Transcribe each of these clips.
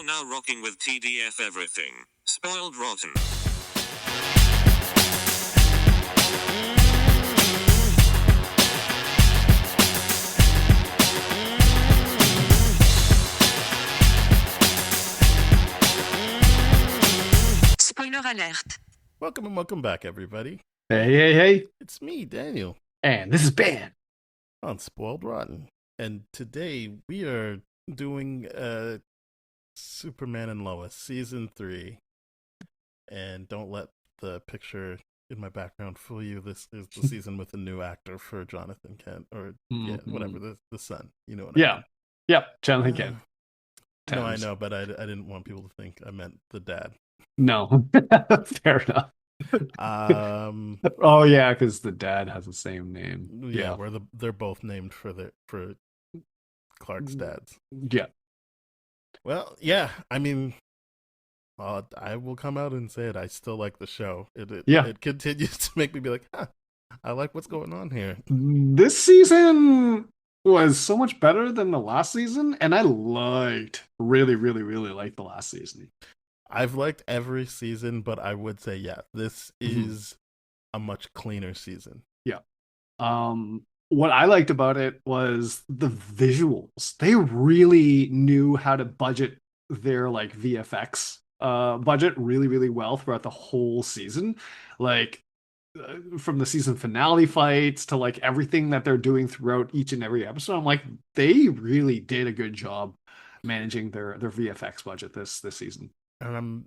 now rocking with TDF everything. Spoiled rotten. Spoiler alert. Welcome and welcome back, everybody. Hey. It's me, Daniel, And this is Ben. on Spoiled Rotten. And today we are doing Superman and Lois, Season 3. And don't let the picture in my background fool you. This is the season with a new actor for Jonathan Kent, or whatever, the son. You know what I mean? Yep, Jonathan Kent. No, I know, but I didn't want people to think I meant the dad. No, fair enough. Oh yeah, because the dad has the same name. Yeah, where they're both named for Clark's dads. Yeah. Well, yeah, I mean, I will come out and say it. I still like the show. It continues to make me be like, I like what's going on here. This season was so much better than the last season, and I really liked the last season. I've liked every season, but I would say, yeah, this is a much cleaner season. Yeah. What I liked about it was the visuals. They really knew how to budget their like VFX budget really well throughout the whole season. Like from the season finale fights to like everything that they're doing throughout each and every episode. I'm like, they really did a good job managing their VFX budget this season. And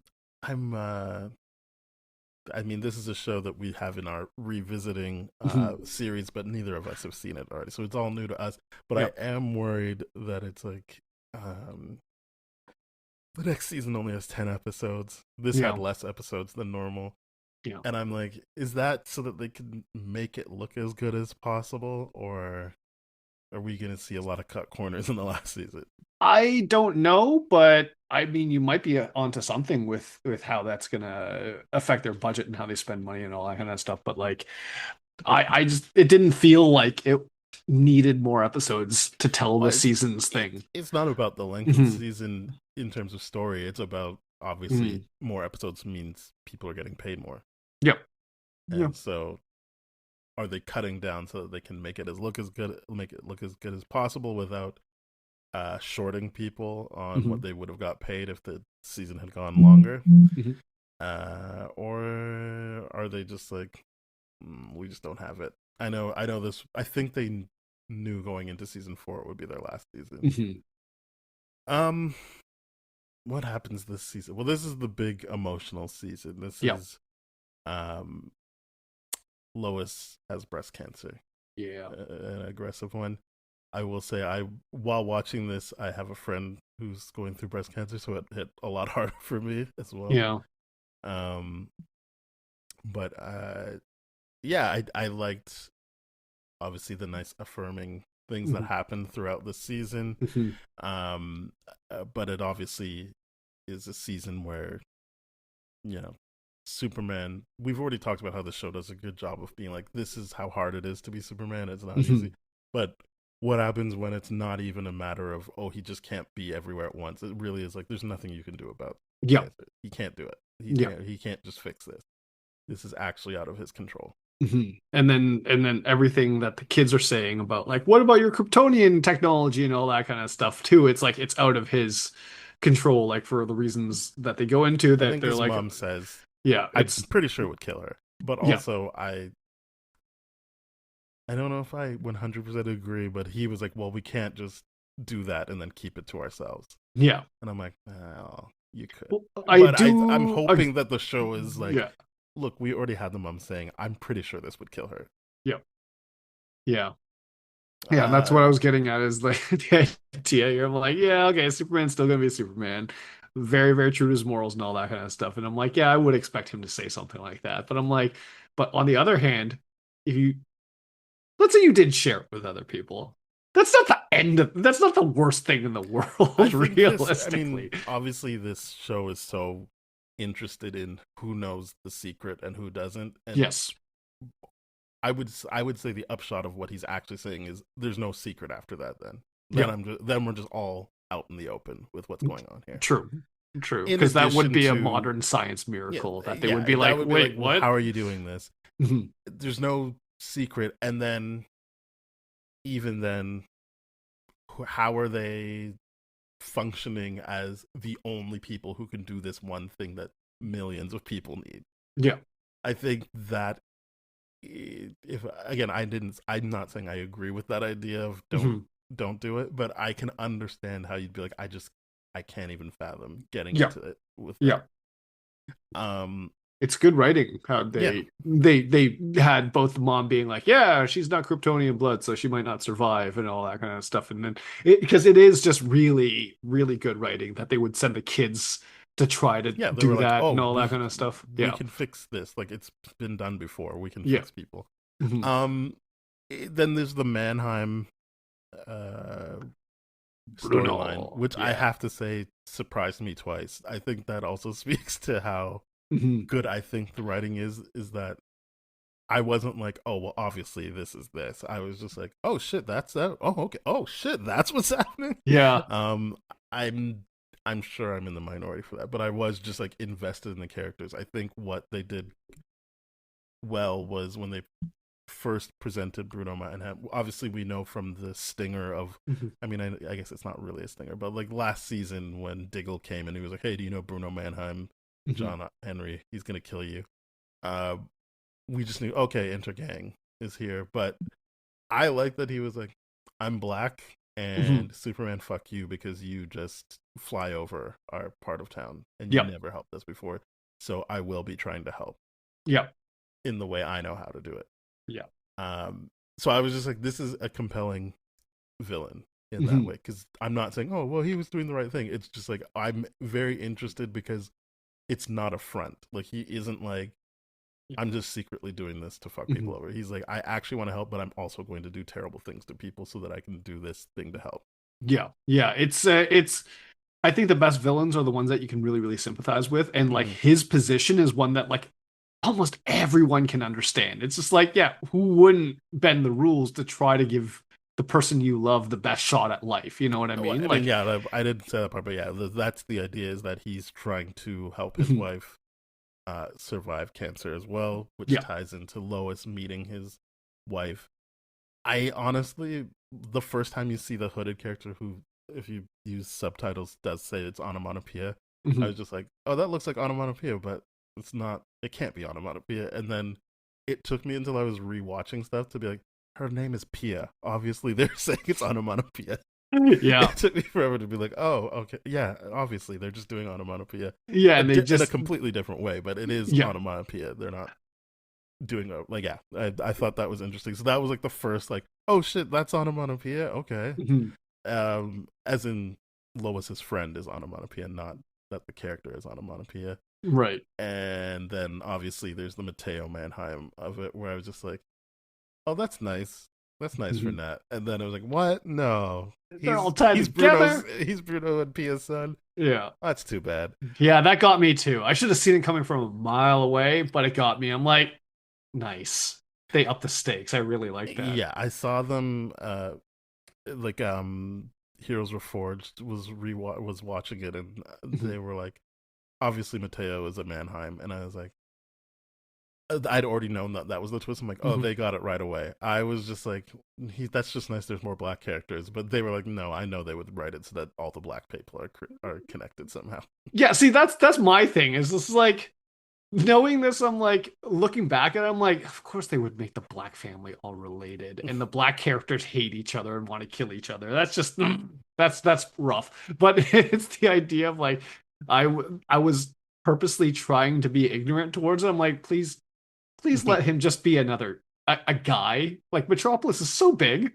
I mean, this is a show that we have in our revisiting series, but neither of us have seen it already, so it's all new to us. But I am worried that it's like the next season only has 10 episodes. This had less episodes than normal. Yeah. And I'm like, is that so that they can make it look as good as possible, or are we going to see a lot of cut corners in the last season? I don't know, but I mean, you might be onto something with how that's going to affect their budget and how they spend money and all that kind of stuff. But like, I just, it didn't feel like it needed more episodes to tell the season's thing. It's not about the length of the season in terms of story. It's about, obviously, more episodes means people are getting paid more. Yep. And so are they cutting down so that they can make it look as good as possible without shorting people on what they would have got paid if the season had gone longer? Or are they just like, we just don't have it? I know this. I think they knew going into season 4 it would be their last season. What happens this season? Well, this is the big emotional season. This is Lois has breast cancer. Yeah. An aggressive one. I will say, while watching this, I have a friend who's going through breast cancer, so it hit a lot harder for me as well. Yeah. But I liked, obviously, the nice affirming things that happened throughout the season. But it obviously is a season where, Superman, we've already talked about how the show does a good job of being like, this is how hard it is to be Superman. It's not easy. But what happens when it's not even a matter of, he just can't be everywhere at once? It really is like, there's nothing you can do about it. Yeah. He can't do it. He can't just fix this. This is actually out of his control. And then everything that the kids are saying about like, what about your Kryptonian technology and all that kind of stuff too? It's like, it's out of his control, like for the reasons that they go into, that they're his like, mom says, I'm pretty sure it would kill her. But also I don't know if I 100% agree, but he was like, well, we can't just do that and then keep it to ourselves. Yeah. And I'm like, well, you could. Well, I'm hoping that the show is like, look, we already had the mom saying, I'm pretty sure this would kill her. Yeah, that's what I was getting at, is like the idea here. I'm like, okay, Superman's still gonna be Superman, very very true to his morals and all that kind of stuff. And I'm like, I would expect him to say something like that. But I'm like, but on the other hand, let's say you did share it with other people, that's not the end of, that's not the worst thing in the world, realistically. Obviously this show is so interested in who knows the secret and who doesn't. And yes. I would say the upshot of what he's actually saying is there's no secret after that. Then we're just all out in the open with what's going on here. True. True, In because that would addition be a to, modern science yeah, miracle that they yeah, would be that like, would be wait, like, well, what? how are you doing this? Mhm. There's no secret, and then even then, how are they functioning as the only people who can do this one thing that millions of people need? Yeah. I think that if again, I'm not saying I agree with that idea of Mhm. don't do it, but I can understand how you'd be like, I can't even fathom getting Yeah. into it with Yeah. that. Um, It's good writing how yeah, they had both the mom being like, yeah, she's not Kryptonian blood, so she might not survive and all that kind of stuff. And then because it is just really, really good writing that they would send the kids to try to yeah, they were do like, that and oh, all that kind of stuff. we Yeah. can fix this. Like it's been done before. We can Yeah. fix people. Mhm. Then there's the Mannheim uh storyline, Brutal. which I Yeah. have to say surprised me twice. I think that also speaks to how Mhm. good I think the writing is that I wasn't like, oh well, obviously this is this. I was just like, oh shit, that's that. Oh okay. Oh shit, that's what's happening. Yeah. Um, I'm I'm sure I'm in the minority for that, but I was just like invested in the characters. I think what they did well was when they first presented Bruno Mannheim. Obviously, we know from the stinger of, Mhm. I mean, I guess it's not really a stinger, but like last season when Diggle came and he was like, "Hey, do you know Bruno Mannheim, Mhm. John Henry? He's gonna kill you." Uh, we just knew, okay, Intergang is here, but I like that he was like, "I'm black." Mhm. And Superman, fuck you because you just fly over our part of town and you Yep. never helped us before. So I will be trying to help Yep. in the way I know how to do it. Yeah. Um, so I was just like, this is a compelling villain in that Mhm. way because I'm not saying, oh, well, he was doing the right thing. It's just like I'm very interested because it's not a front. Like he isn't like I'm just secretly doing this to fuck Mhm. people over. He's like, I actually want to help, but I'm also going to do terrible things to people so that I can do this thing to help. Yeah. Yeah. It's I think the best villains are the ones that you can really, really sympathize with. And like Mm-hmm. his position is one that like almost everyone can understand. It's just like, yeah, who wouldn't bend the rules to try to give the person you love the best shot at life? You know what I Well, mean? I mean, Like, yeah, I didn't say that part, but yeah, that's the idea is that he's trying to help his mhm. wife survive cancer as well, which Yeah. ties into Lois meeting his wife. I honestly, the first time you see the hooded character who, if you use subtitles, does say it's onomatopoeia, I Mhm. was just like, oh, that looks like onomatopoeia, but it's not, it can't be onomatopoeia. And then it took me until I was rewatching stuff to be like, her name is Pia. Obviously, they're saying it's onomatopoeia. Yeah. It took me forever to be like, oh, okay, yeah, obviously, they're just doing onomatopoeia Yeah. And they in a just, completely different way, but it is yeah. onomatopoeia. They're not doing a like yeah. I thought that was interesting. So that was like the first like oh shit that's onomatopoeia okay. Mhm. As in Lois's friend is onomatopoeia, not that the character is onomatopoeia. Right. And then obviously there's the Mateo Mannheim of it where I was just like oh that's nice for Mhm. Nat. And then I was like what no They're all tied together. He's Bruno and Pia's son. Yeah. That's too bad. Yeah. That got me too. I should have seen it coming from a mile away, but it got me. I'm like, nice. They up the stakes. I really like that. Yeah, I saw them like Heroes Reforged was watching it and Mhm. they were like obviously Mateo is a Mannheim and I was like I'd already known that that was the twist. I'm like, oh, Mhm. they got it right away. I was just like, that's just nice. There's more black characters, but they were like, no, I know they would write it so that all the black people are connected somehow. Yeah, see, that's my thing. Is this like knowing this? I'm like looking back at it. I'm like, of course they would make the black family all related, and the black characters hate each other and want to kill each other. That's just that's rough. But it's the idea of like I was purposely trying to be ignorant towards it. I'm like, please let him just be another a guy. Like Metropolis is so big.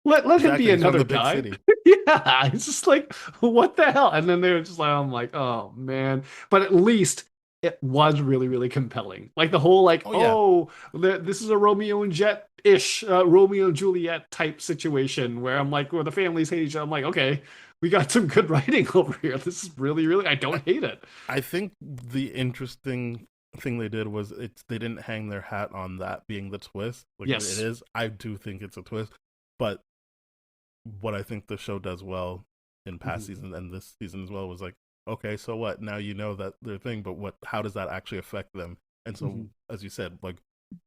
Let him be Exactly, he's from another the big guy. city. Yeah, it's just like what the hell? And then they were just like, I'm like, oh man. But at least it was really, really compelling. Like the whole like, Oh yeah, oh, this is a Romeo and Jet ish, Romeo and Juliet type situation where I'm like, where the families hate each other. I'm like, okay, we got some good writing over here. This is really, really. I don't hate it. I think the interesting thing they did was they didn't hang their hat on that being the twist. Like it Yes. is, I do think it's a twist, but what I think the show does well in past Mhm. seasons and this season as well was like okay, so what? Now you know that their thing, but what? How does that actually affect them? And so, Mhm. as you said, like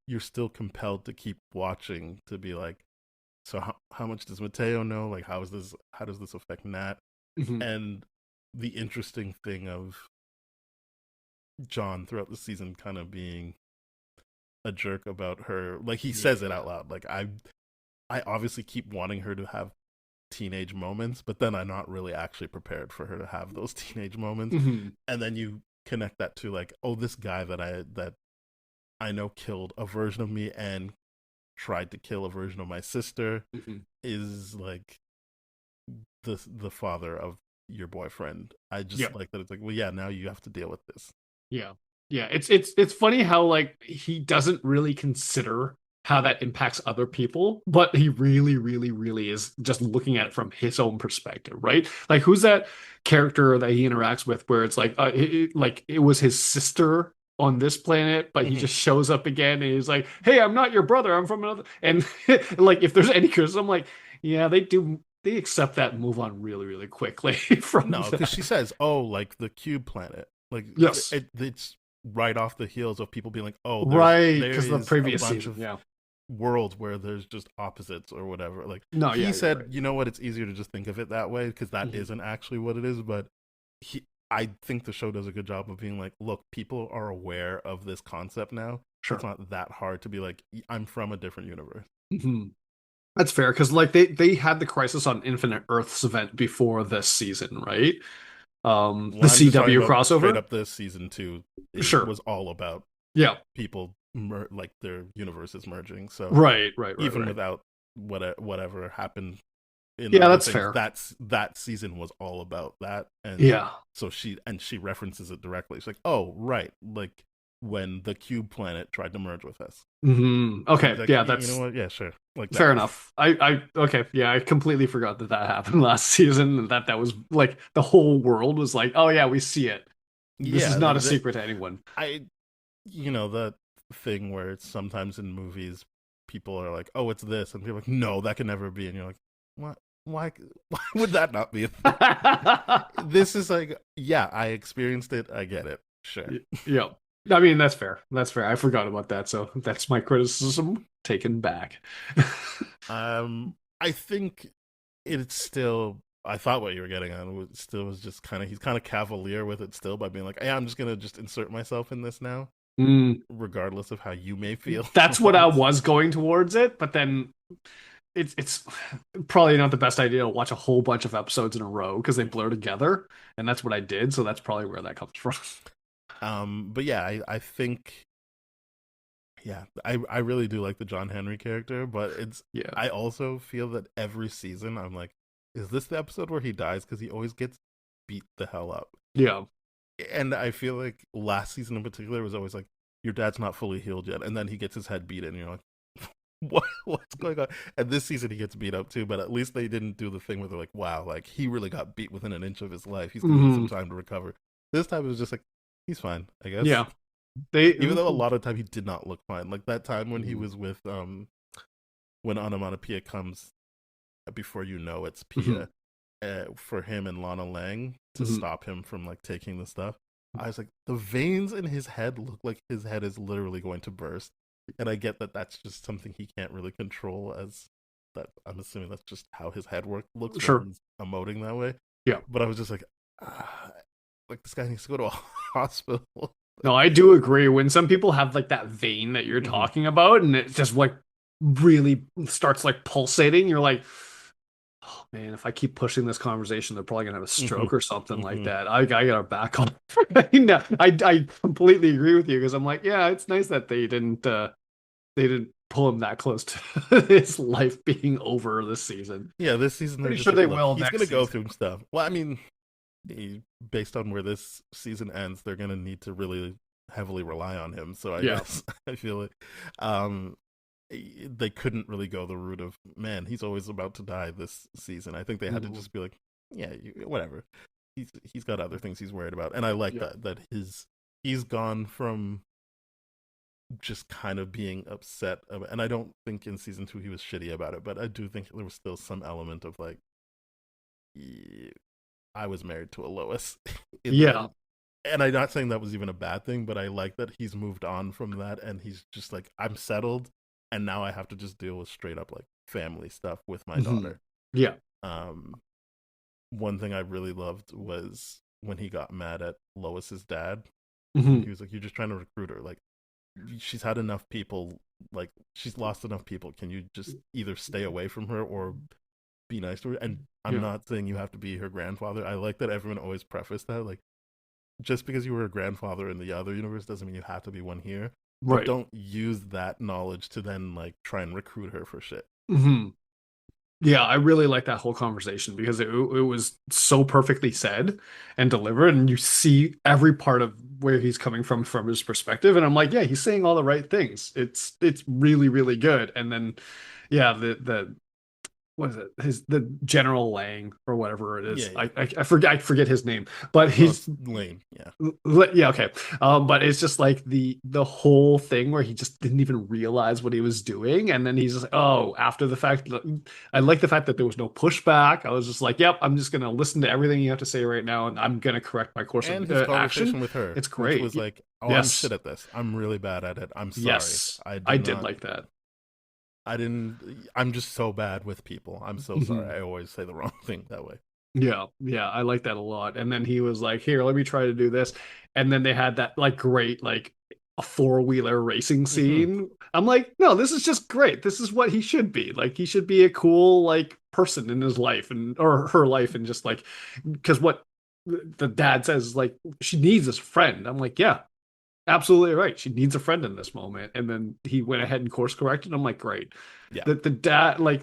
you're still compelled to keep watching to be like, so how much does Mateo know? Like, how is this? How does this affect Nat? Mhm. And the interesting thing of John throughout the season kind of being a jerk about her, like he says it Yeah. out loud. Like I obviously keep wanting her to have teenage moments, but then I'm not really actually prepared for her to have those teenage moments. Mhm. And then you connect that to like, oh, this guy that I know killed a version of me and tried to kill a version of my sister Mhm. is like the father of your boyfriend. I Yeah. just like that it's like, well, yeah, now you have to deal with this. Yeah. Yeah. It's funny how like he doesn't really consider how that impacts other people, but he really, really, really is just looking at it from his own perspective, right? Like who's that character that he interacts with where it's like like it was his sister on this planet, but he Mm-hmm. just shows up again and he's like, "Hey, I'm not your brother. I'm from another." And like if there's any criticism, like, yeah, they accept that and move on really, really quickly from No, because she that. says, "Oh, like the cube planet." Like Yes. it's right off the heels of people being like, "Oh, Right, there because the is a previous bunch season, of yeah. worlds where there's just opposites or whatever." Like No, he yeah, you're said, right. "You know what? It's easier to just think of it that way because that Mhm. isn't actually what it is." But he, I think the show does a good job of being like, "Look, people are aware of this concept now. It's Sure. not that hard to be like, I'm from a different universe." Mhm. That's fair because like they had the Crisis on Infinite Earths event before this season, right? The Well, I'm just talking CW about straight crossover. up this season two is Sure. was all about Yeah. people like their universes merging. So Right. Right. Right. even Right. without whatever happened in the Yeah, other that's things, fair. that season was all about that. And Yeah. so she references it directly. She's like, "Oh, right, like when the cube planet tried to merge with us." And he's Okay. like, Yeah, You know that's what? Yeah, sure, like fair that." enough. Okay. Yeah, I completely forgot that that happened last season. And that was like the whole world was like, oh yeah, we see it. This is Yeah, not like a secret to anyone. I the thing where it's sometimes in movies people are like, "Oh, it's this," and people are like, "No, that can never be," and you're like, "What? Why? Why would that not be a thing?" This is like, yeah, I experienced it. I get it. Sure. Yeah. I mean, that's fair. That's fair. I forgot about that. So that's my criticism taken back. I think it's still. I thought what you were getting on was still was just kind of he's kind of cavalier with it still by being like, "Hey, I'm just gonna just insert myself in this now, Mm, regardless of how you may feel that's what about I it." was going towards it, but then it's probably not the best idea to watch a whole bunch of episodes in a row because they blur together, and that's what I did. So that's probably where that comes from. But yeah, I think yeah, I really do like the John Henry character, but it's Yeah. I also feel that every season I'm like, is this the episode where he dies? Because he always gets beat the hell up, Yeah. and I feel like last season in particular was always like, your dad's not fully healed yet, and then he gets his head beaten, and you're like, what's going on? And this season he gets beat up too, but at least they didn't do the thing where they're like, wow, like he really got beat within an inch of his life. He's gonna need some Hmm. time to recover. This time it was just like, he's fine, I guess. Yeah. They. Even though a lot of the time he did not look fine. Like that time when he Mhm. was with when Onomatopoeia comes before you know it's Mhm. Pia, for him and Lana Lang to Mhm. stop him from like taking the stuff. I was like, the veins in his head look like his head is literally going to burst, and I get that that's just something he can't really control. As that, I'm assuming that's just how his head looks when Sure. he's emoting that way. Yeah. But I was just like this guy needs to go to a hospital. No, I do agree. When some people have like that vein that you're Hmm. talking about, and it just like really starts like pulsating, you're like, oh man, if I keep pushing this conversation, they're probably gonna have a Hmm. stroke or something like Hmm. that. I gotta back off. No, I completely agree with you because I'm like, yeah, it's nice that they didn't pull him that close to his life being over this season. Yeah, this season they're Pretty just sure like, they look, will he's gonna next go season. through stuff. Well, I mean, based on where this season ends, they're gonna need to really heavily rely on him. So I Yeah. guess I feel it. Um, they couldn't really go the route of, man, he's always about to die this season. I think they had to Mhm. just be like, yeah, whatever. He's got other things he's worried about, and I like Yeah. that he's gone from just kind of being upset and I don't think in season 2 he was shitty about it, but I do think there was still some element of like, I was married to a Lois. in Yeah. the, and I'm not saying that was even a bad thing, but I like that he's moved on from that and he's just like, I'm settled, and now I have to just deal with straight up like family stuff with my daughter. Yeah. Um, one thing I really loved was when he got mad at Lois's dad. He was like, "You're just trying to recruit her. Like, she's had enough people. Like, she's lost enough people. Can you just either stay away from her or be nice to her?" And I'm not saying you have to be her grandfather. I like that everyone always prefaced that. Like, just because you were a grandfather in the other universe doesn't mean you have to be one here. But Right. don't use that knowledge to then like try and recruit her for shit. Yeah, I really like that whole conversation because it was so perfectly said and delivered, and you see every part of where he's coming from his perspective, and I'm like, yeah, he's saying all the right things. It's really really good. And then, yeah, the what is it? The General Lang or whatever it Yeah, is. yeah. I forget his name, but No, he's it's lame. Yeah. yeah, okay. But it's just like the whole thing where he just didn't even realize what he was doing, and then he's just like, oh, after the fact. I like the fact that there was no pushback. I was just like, yep, I'm just gonna listen to everything you have to say right now, and I'm gonna correct my course And of his action. conversation with her, It's which great. was like, "Oh, I'm Yes, shit at this. I'm really bad at it. I'm sorry. yes, I I did did not. like that. I didn't. I'm just so bad with people. I'm so sorry. I always say the wrong thing that way." Yeah, yeah, I like that a lot. And then he was like, "Here, let me try to do this." And then they had that like great like a four-wheeler racing Hmm. scene. I'm like, "No, this is just great. This is what he should be. Like he should be a cool like person in his life and or her life and just like because what the dad says is like she needs this friend." I'm like, "Yeah, absolutely right. She needs a friend in this moment." And then he went ahead and course corrected. I'm like, "Great." Yeah, The dad like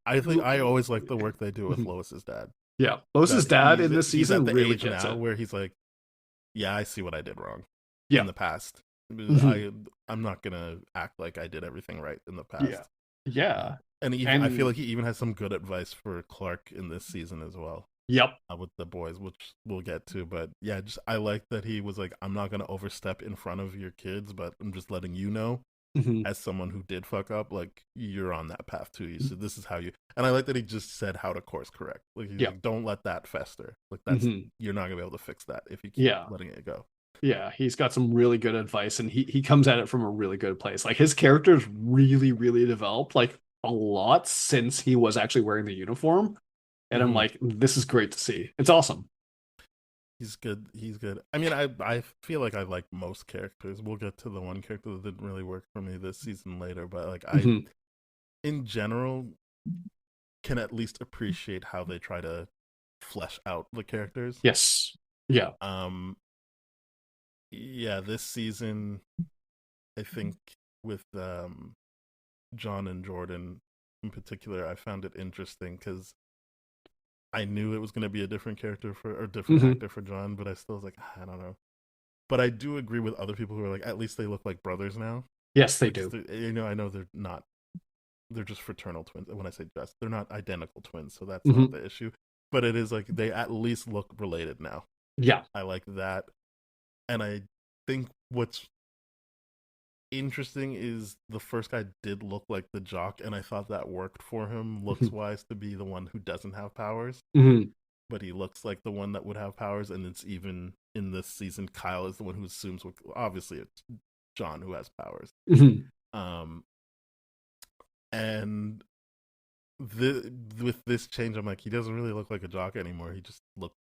I think I always like the work they do with Lois's dad. yeah, Lois's That dad in this he's at season the really age gets now it. where he's like, "Yeah, I see what I did wrong in Yeah. the past. Mhm. I'm not gonna act like I did everything right in the Yeah. past." Yeah. And even I feel And like he even has some good advice for Clark in this season as well. yep. With the boys, which we'll get to. But yeah, just I like that he was like, I'm not gonna overstep in front of your kids, but I'm just letting you know, Mhm. as someone who did fuck up, like you're on that path too. So this is how you. And I like that he just said how to course correct. Like he's Yep. like, don't let that fester. Like that's Mhm. you're not gonna be able to fix that if you keep Yeah. letting it go. Yeah. He's got some really good advice and he comes at it from a really good place. Like his character's really, really developed like a lot since he was actually wearing the uniform. And I'm Hmm. like, this is great to see. It's awesome. He's good. He's good. I mean, I feel like I like most characters. We'll get to the one character that didn't really work for me this season later, but like Mhm. in general, can at least appreciate how they try to flesh out the characters. Yes. Yeah. Um, yeah, this season, I think with John and Jordan in particular, I found it interesting because I knew it was going to be a different character for or different Mhm. actor for John, but I still was like, I don't know. But I do agree with other people who are like, at least they look like brothers now. Yes, they Because do. I know they're not. They're just fraternal twins. When I say just, they're not identical twins, so that's not Mhm. the issue. But it is like they at least look related now. Yeah. I like that, and I think what's interesting is the first guy did look like the jock, and I thought that worked for him looks Mhm. wise to be the one who doesn't have powers, Mhm. but he looks like the one that would have powers. And it's even in this season, Kyle is the one who assumes. Obviously, it's John who has powers. Mhm. Um, and with this change, I'm like, he doesn't really look like a jock anymore. He just looks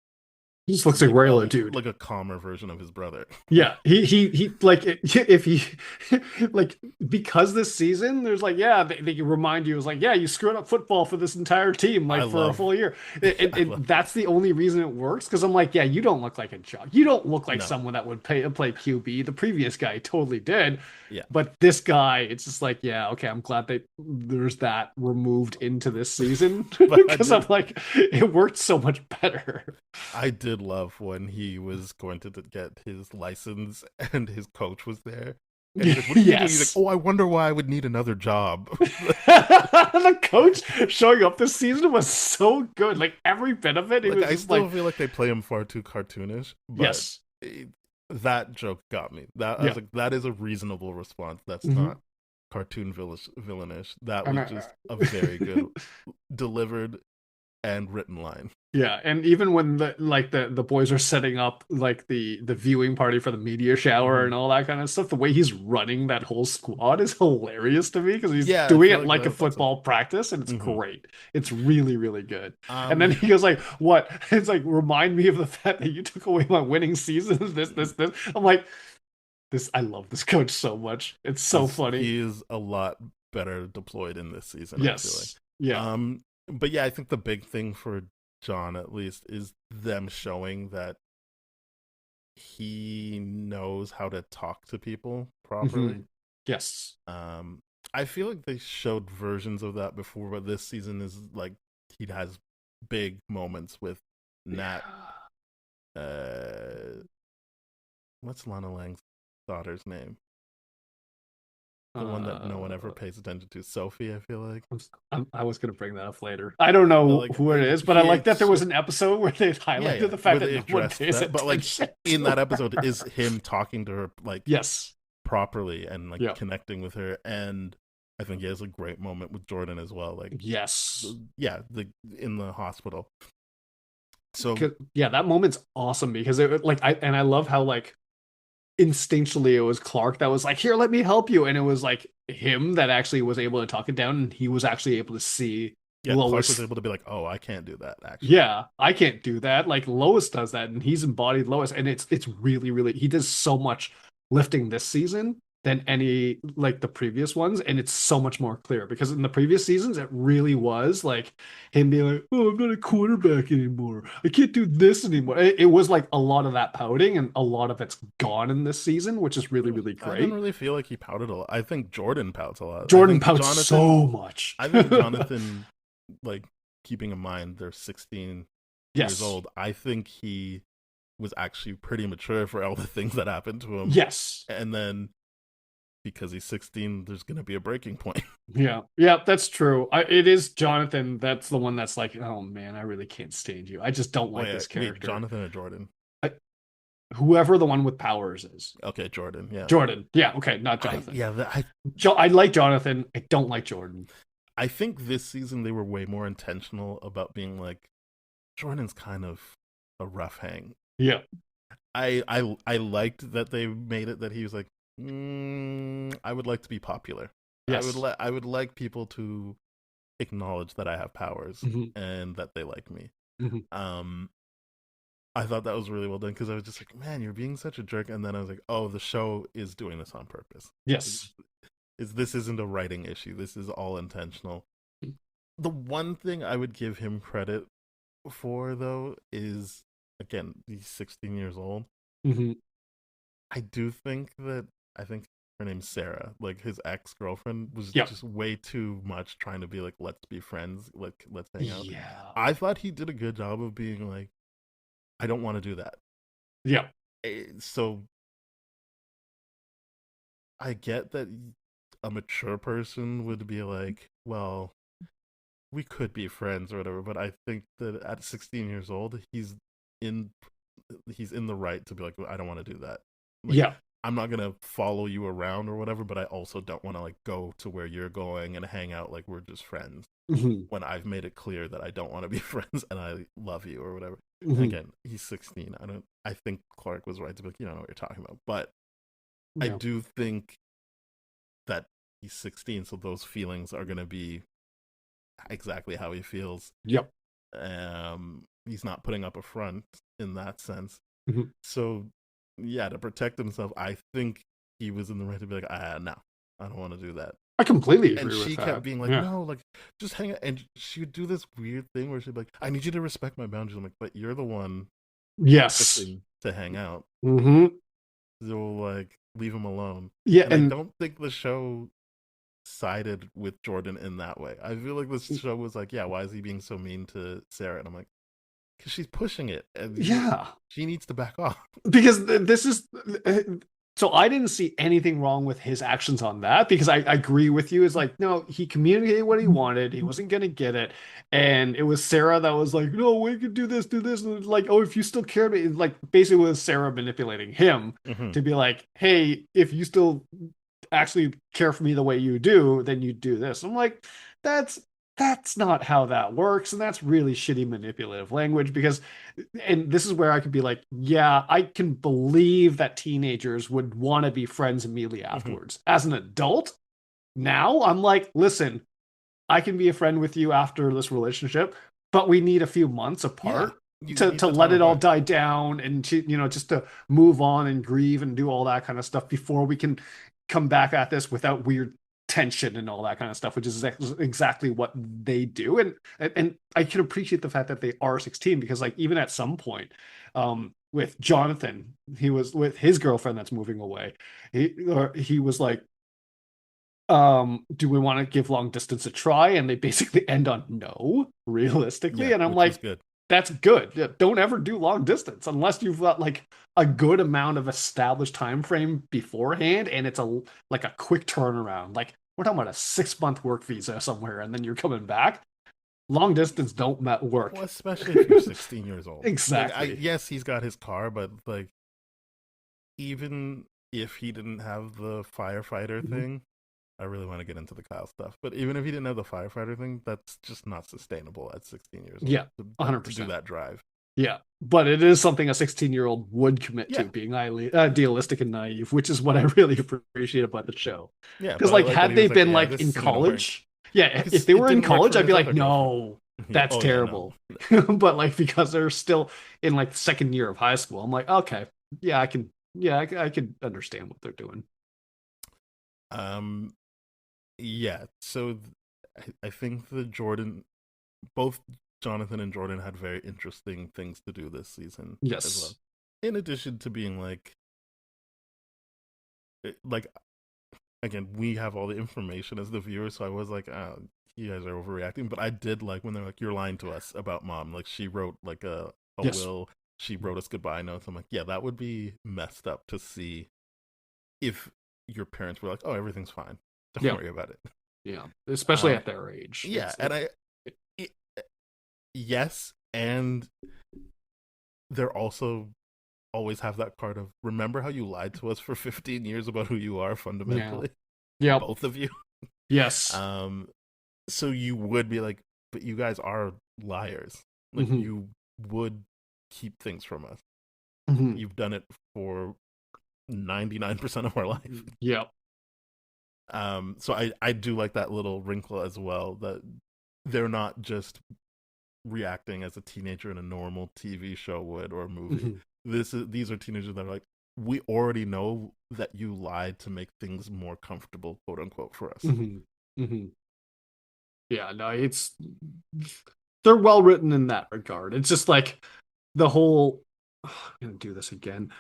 He just looks like a regular dude. like a calmer version of his brother. Yeah, he like if he like because this season there's like yeah they remind you it's like yeah you screwed up football for this entire team I like for a love, full year I love. that's the only reason it works because I'm like yeah you don't look like a jock you don't look like No, someone that would play QB the previous guy totally did yeah, but this guy it's just like yeah okay I'm glad that there's that removed into this season but because I'm like it worked so much better. I did love when he was going to get his license and his coach was there. And he's like, "What are you doing?" He's like, Yes. "Oh, I wonder why I would need another job." The coach showing up this season was so good. Like every bit of it, it Like, was I just still like, feel like they play him far too cartoonish, but yes, that joke got me. That I was yeah. like, that is a reasonable response. That's Mhm. not cartoon villainish. That And was just a very good delivered. and written line. Yeah, and even when the boys are setting up like the viewing party for the media shower Hmm. and all that kind of stuff, the way he's running that whole squad is hilarious to me because he's Yeah, I doing feel it like like a that's awesome. football practice, and it's Hmm. great. It's really, really good. And then Um, he goes like, "What?" It's like, "Remind me of the fact that you took away my winning seasons." This. I'm like, this. I love this coach so much. It's so funny. he is a lot better deployed in this season, I feel like. Yes. Yeah. But yeah, I think the big thing for John, at least, is them showing that he knows how to talk to people properly. Hmm. Yes. Um, I feel like they showed versions of that before, but this season is like he has big moments with Nat. Yeah. Uh, what's Lana Lang's daughter's name? The one that no one ever Uh, pays attention to, Sophie. I feel like, I was going to bring that up later. I don't but know like who it is, but I like that there was an episode where they yeah, highlighted yeah, the where fact that they no one addressed pays that. But like attention in to that episode, her. is him talking to her like Yes. properly and like Yeah. connecting with her, and I think he has a great moment with Jordan as well. Like, Yes. yeah, the in the hospital. So Yeah, that moment's awesome because it like I love how like instinctually it was Clark that was like, "Here, let me help you," and it was like him that actually was able to talk it down, and he was actually able to see yeah, Clark was Lois. able to be like, "Oh, I can't do that." Actually, Yeah, I can't do that. Like Lois does that, and he's embodied Lois, and it's really, really he does so much lifting this season than any like the previous ones, and it's so much more clear because in the previous seasons it really was like him being like, "Oh, I'm not a quarterback anymore. I can't do this anymore." It was like a lot of that pouting, and a lot of it's gone in this season, which is really, really I didn't great. really feel like he pouted a lot. I think Jordan pouts a lot. Jordan pouts so much. I think Jonathan, like keeping in mind they're 16 years Yes. old. I think he was actually pretty mature for all the things that happened to him, Yes. and then because he's 16, there's going to be a breaking point. Yeah, yeah, that's true. It is Jonathan. That's the one that's like, oh man, I really can't stand you. I just don't like Wait, this wait, character. Jonathan or Jordan? I, whoever the one with powers is. Okay, Jordan. Yeah, Jordan. Yeah, okay, not Jonathan. I I like Jonathan. I don't like Jordan. I think this season they were way more intentional about being like Jordan's kind of a rough hang. Yeah. I liked that they made it that he was like, I would like to be popular. Yes. I would like people to acknowledge that I have powers Hmm. and that they like me. Hmm. Um, I thought that was really well done because I was just like, man, you're being such a jerk. And then I was like, oh, the show is doing this on purpose. Yes. This isn't a writing issue. This is all intentional. The one thing I would give him credit for though is again he's 16 years old. Hmm. I do think that I think her name's Sarah, like his ex-girlfriend, was Yeah. just way too much trying to be like, let's be friends, like let's hang out. Yeah. I thought he did a good job of being like, I don't want to do that. Yeah. So I get that a mature person would be like, well, we could be friends or whatever, but I think that at 16 years old, in he's in the right to be like, I don't want to do that. Like, Yeah. I'm not gonna follow you around or whatever, but I also don't want to like go to where you're going and hang out like we're just friends. Hmm. When I've made it clear that I don't want to be friends and I love you or whatever. And Hmm. again, he's 16. I think Clark was right to be like, you don't know what you're talking about, but I Yeah. do think that he's 16, so those feelings are gonna be exactly how he feels. Yep. He's not putting up a front in that sense. Hmm. So yeah, to protect himself, I think he was in the right to be like, no, I don't want to do that. I completely And agree with she that. kept being like, Yeah. no, like just hang out. And she would do this weird thing where she'd be like, I need you to respect my boundaries. I'm like, but you're the one Yes. to hang out. Hmm. So like, leave him alone. Yeah, And I and don't think the show sided with Jordan in that way. I feel like this show was like, yeah, why is he being so mean to Sarah? And I'm like, because she's pushing it. And yeah, she needs to back off. because this is so I didn't see anything wrong with his actions on that because I agree with you. It's like, no, he communicated what he wanted. He wasn't going to get it. And it was Sarah that was like, no, we could do this, do this. And like, oh, if you still care about it, like basically was Sarah manipulating him Mm-hmm. to be like, hey, if you still actually care for me the way you do, then you do this. I'm like, that's that's not how that works. And that's really shitty manipulative language because, and this is where I could be like, yeah, I can believe that teenagers would want to be friends immediately Hmm. afterwards. As an adult, now I'm like, listen, I can be a friend with you after this relationship, but we need a few months Yeah, apart you need to the let time it all apart. die down and to, just to move on and grieve and do all that kind of stuff before we can come back at this without weird tension and all that kind of stuff, which is exactly what they do. And I can appreciate the fact that they are 16 because like even at some point, with Jonathan, he was with his girlfriend that's moving away. He was like, do we want to give long distance a try? And they basically end on no, realistically. Yeah, And I'm which was like, good. that's good. Yeah, don't ever do long distance unless you've got like a good amount of established time frame beforehand and it's like a quick turnaround. Like we're talking about a 6 month work visa somewhere and then you're coming back. Long distance don't Well, work. especially if you're 16 years old. Like, Exactly. yes, he's got his car, but like, even if he didn't have the firefighter Mhm. thing, I really want to get into the Kyle stuff. But even if he didn't have the firefighter thing, that's just not sustainable at 16 years old Yeah, to do 100%. that drive. Yeah, but it is something a 16-year-old would commit Yeah, to, being highly idealistic and naive, which is what I really appreciate about the show. yeah, Because, but I like, like that had he they was like, been yeah, like this in isn't gonna work college, yeah, if because they it were in didn't work college, for I'd be his like, other girlfriend. no, Yeah. that's Oh yeah, no. terrible. But like because they're still in like the second year of high school, I'm like, okay, yeah, I can understand what they're doing. Um, yeah. So I think the Jordan, both Jonathan and Jordan had very interesting things to do this season as well. Yes, In addition to being like again, we have all the information as the viewer, so I was like, oh, you guys are overreacting. But I did like when they're like, you're lying to us about mom. Like she wrote like a yes, will. She wrote us goodbye notes. I'm like, yeah, that would be messed up to see if your parents were like, oh, everything's fine. Don't yeah, worry about it. yeah. Especially at their age, Yeah, and it, yes, and they're also always have that part of remember how you lied to us for 15 years about who you are yeah, fundamentally, yep, both of you. yes. um so you would be like, but you guys are liars. Like Hmm. you would keep things from us. Hmm. You've done it for 99% of our life. Yep. So I do like that little wrinkle as well, that they're not just reacting as a teenager in a normal TV show would or a movie. Hmm. These are teenagers that are like, we already know that you lied to make things more comfortable, quote unquote, for us. Hmm. Hmm. Yeah, no, they're well written in that regard. It's just like the whole I'm gonna do this again.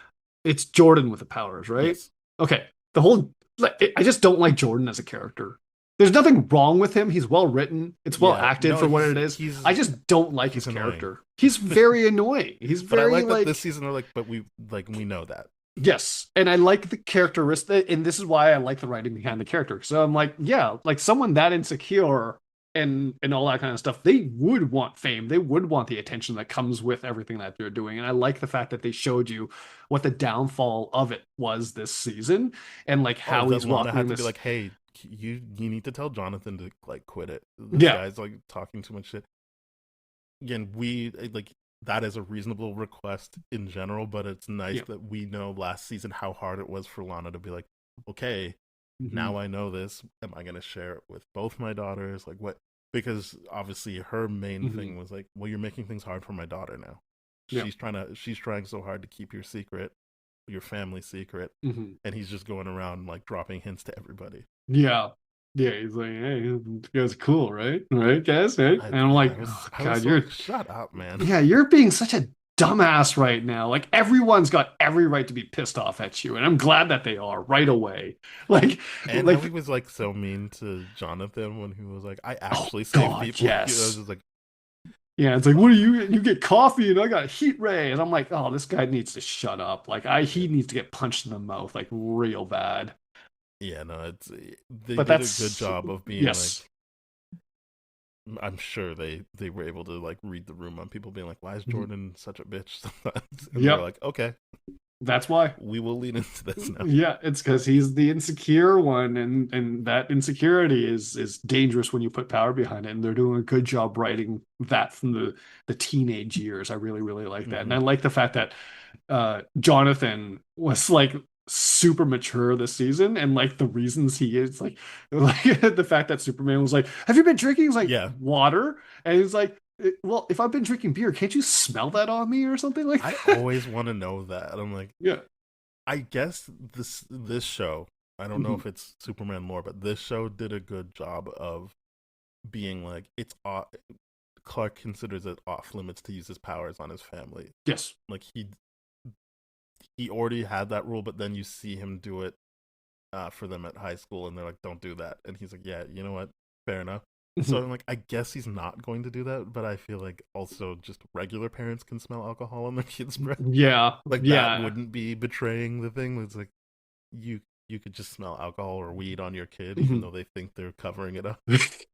It's Jordan with the powers, right? Yes. Okay. The whole like, I just don't like Jordan as a character. There's nothing wrong with him. He's well written. It's well Yeah. acted No, for what it is. I just don't like his he's annoying. character. He's very annoying. He's But I very like that this like season they're like, but we know that. yes, and I like the characteristic, and this is why I like the writing behind the character. So I'm like, yeah, like someone that insecure and all that kind of stuff, they would want fame. They would want the attention that comes with everything that they're doing. And I like the fact that they showed you what the downfall of it was this season, and like Oh, how that he's Lana had walking to be this. like, hey, you need to tell Jonathan to like quit it. This Yeah, guy's like talking too much shit. Again, we like that is a reasonable request in general, but it's nice yeah, that we know last season how hard it was for Lana to be like, okay, hmm, now I know this. Am I going to share it with both my daughters? Like what? Because obviously her main hmm, thing was like, well, you're making things hard for my daughter now. yeah, She's trying so hard to keep your secret, your family secret, hmm, and he's just going around like dropping hints to everybody. yeah. Yeah, he's like, hey, you guys are cool, right? Right, guys, right? And I'm Yeah, like, oh I was God, so like, you're shut up, man. yeah, you're being such a dumbass right now. Like everyone's got every right to be pissed off at you, and I'm glad that they are right away. Like, And how he like, was like so mean to Jonathan when he was like, "I oh actually save God, people." I was yes. just like, Yeah, it's like, what do you get coffee and I got heat ray, and I'm like, oh, this guy needs to shut up. Like, yeah, he needs to get punched in the mouth, like real bad. yeah, no, they But did a good that's job of being like, yes. I'm sure they were able to like read the room on people being like, "Why is Mhm. Jordan such a bitch?" Sometimes, and they're Yep. like, "Okay." That's why. We will lean into this now. Yeah, it's because he's the insecure one, and that insecurity is dangerous when you put power behind it. And they're doing a good job writing that from the teenage years. I really, really like that. And I like the fact that Jonathan was like super mature this season, and like the reasons he is like the fact that Superman was like, "Have you been drinking?" He's like, Yeah. "Water," and he's like, "Well, if I've been drinking beer, can't you smell that on me or something like I that?" always want to know that. I'm like, Yeah. I guess this show, I don't know if it's Superman lore, but this show did a good job of being like, it's Clark considers it off limits to use his powers on his family. Yes. Like he already had that rule, but then you see him do it for them at high school, and they're like, don't do that. And he's like, yeah, you know what? Fair enough. So I'm like, I guess he's not going to do that, but I feel like also just regular parents can smell alcohol on their kids' breath. Yeah. Like Yeah. that wouldn't be betraying the thing. It's like you could just smell alcohol or weed on your kid, even though they think they're covering it up.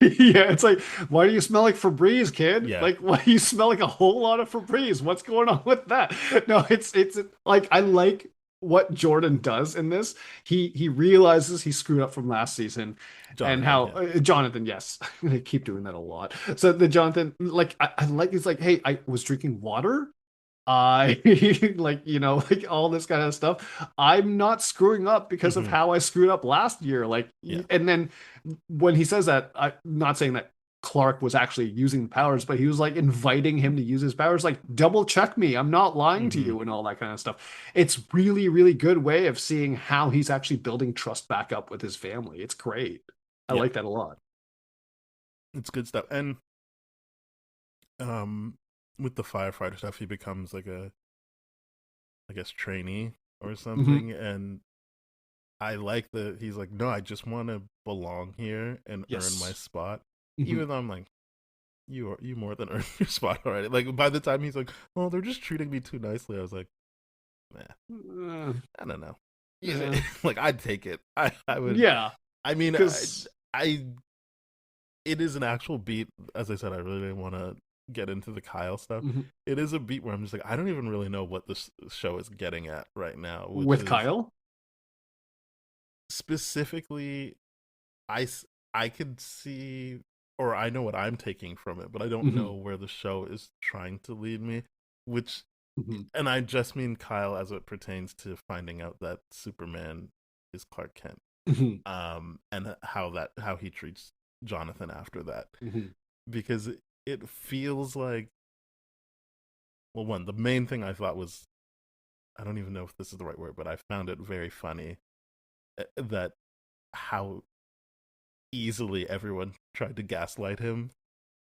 Yeah, it's like, why do you smell like Febreze, kid? Yeah. Like, why do you smell like a whole lot of Febreze? What's going on with that? No, it's like I like what Jordan does in this. He realizes he screwed up from last season, and how Jonathan, yes, they keep doing that a lot. So the Jonathan, like, I like, he's like, hey, I was drinking water. I like, like all this kind of stuff. I'm not screwing up because of how I screwed up last year. Like, and then when he says that, I'm not saying that Clark was actually using the powers, but he was like inviting him to use his powers, like, double check me, I'm not lying to you, and all that kind of stuff. It's really, really good way of seeing how he's actually building trust back up with his family. It's great. I like that a lot. It's good stuff. And with the firefighter stuff, he becomes like a, I guess, trainee or something. And I like that he's like, no, I just want to belong here and earn my spot. Even though I'm like, you more than earned your spot already. Like, by the time he's like, oh, they're just treating me too nicely, I was like, nah, I don't know. Like, I'd take it. I would. Yeah. I mean, it is an actual beat. As I said, I really didn't want to get into the Kyle stuff. It is a beat where I'm just like, I don't even really know what this show is getting at right now. With Kyle? Specifically, I could see, or I know what I'm taking from it, but I don't know where the show is trying to lead me, which, and I just mean Kyle as it pertains to finding out that Superman is Clark Kent, and how he treats Jonathan after that, because it feels like, well, one, the main thing I thought was, I don't even know if this is the right word, but I found it very funny that how easily everyone tried to gaslight him.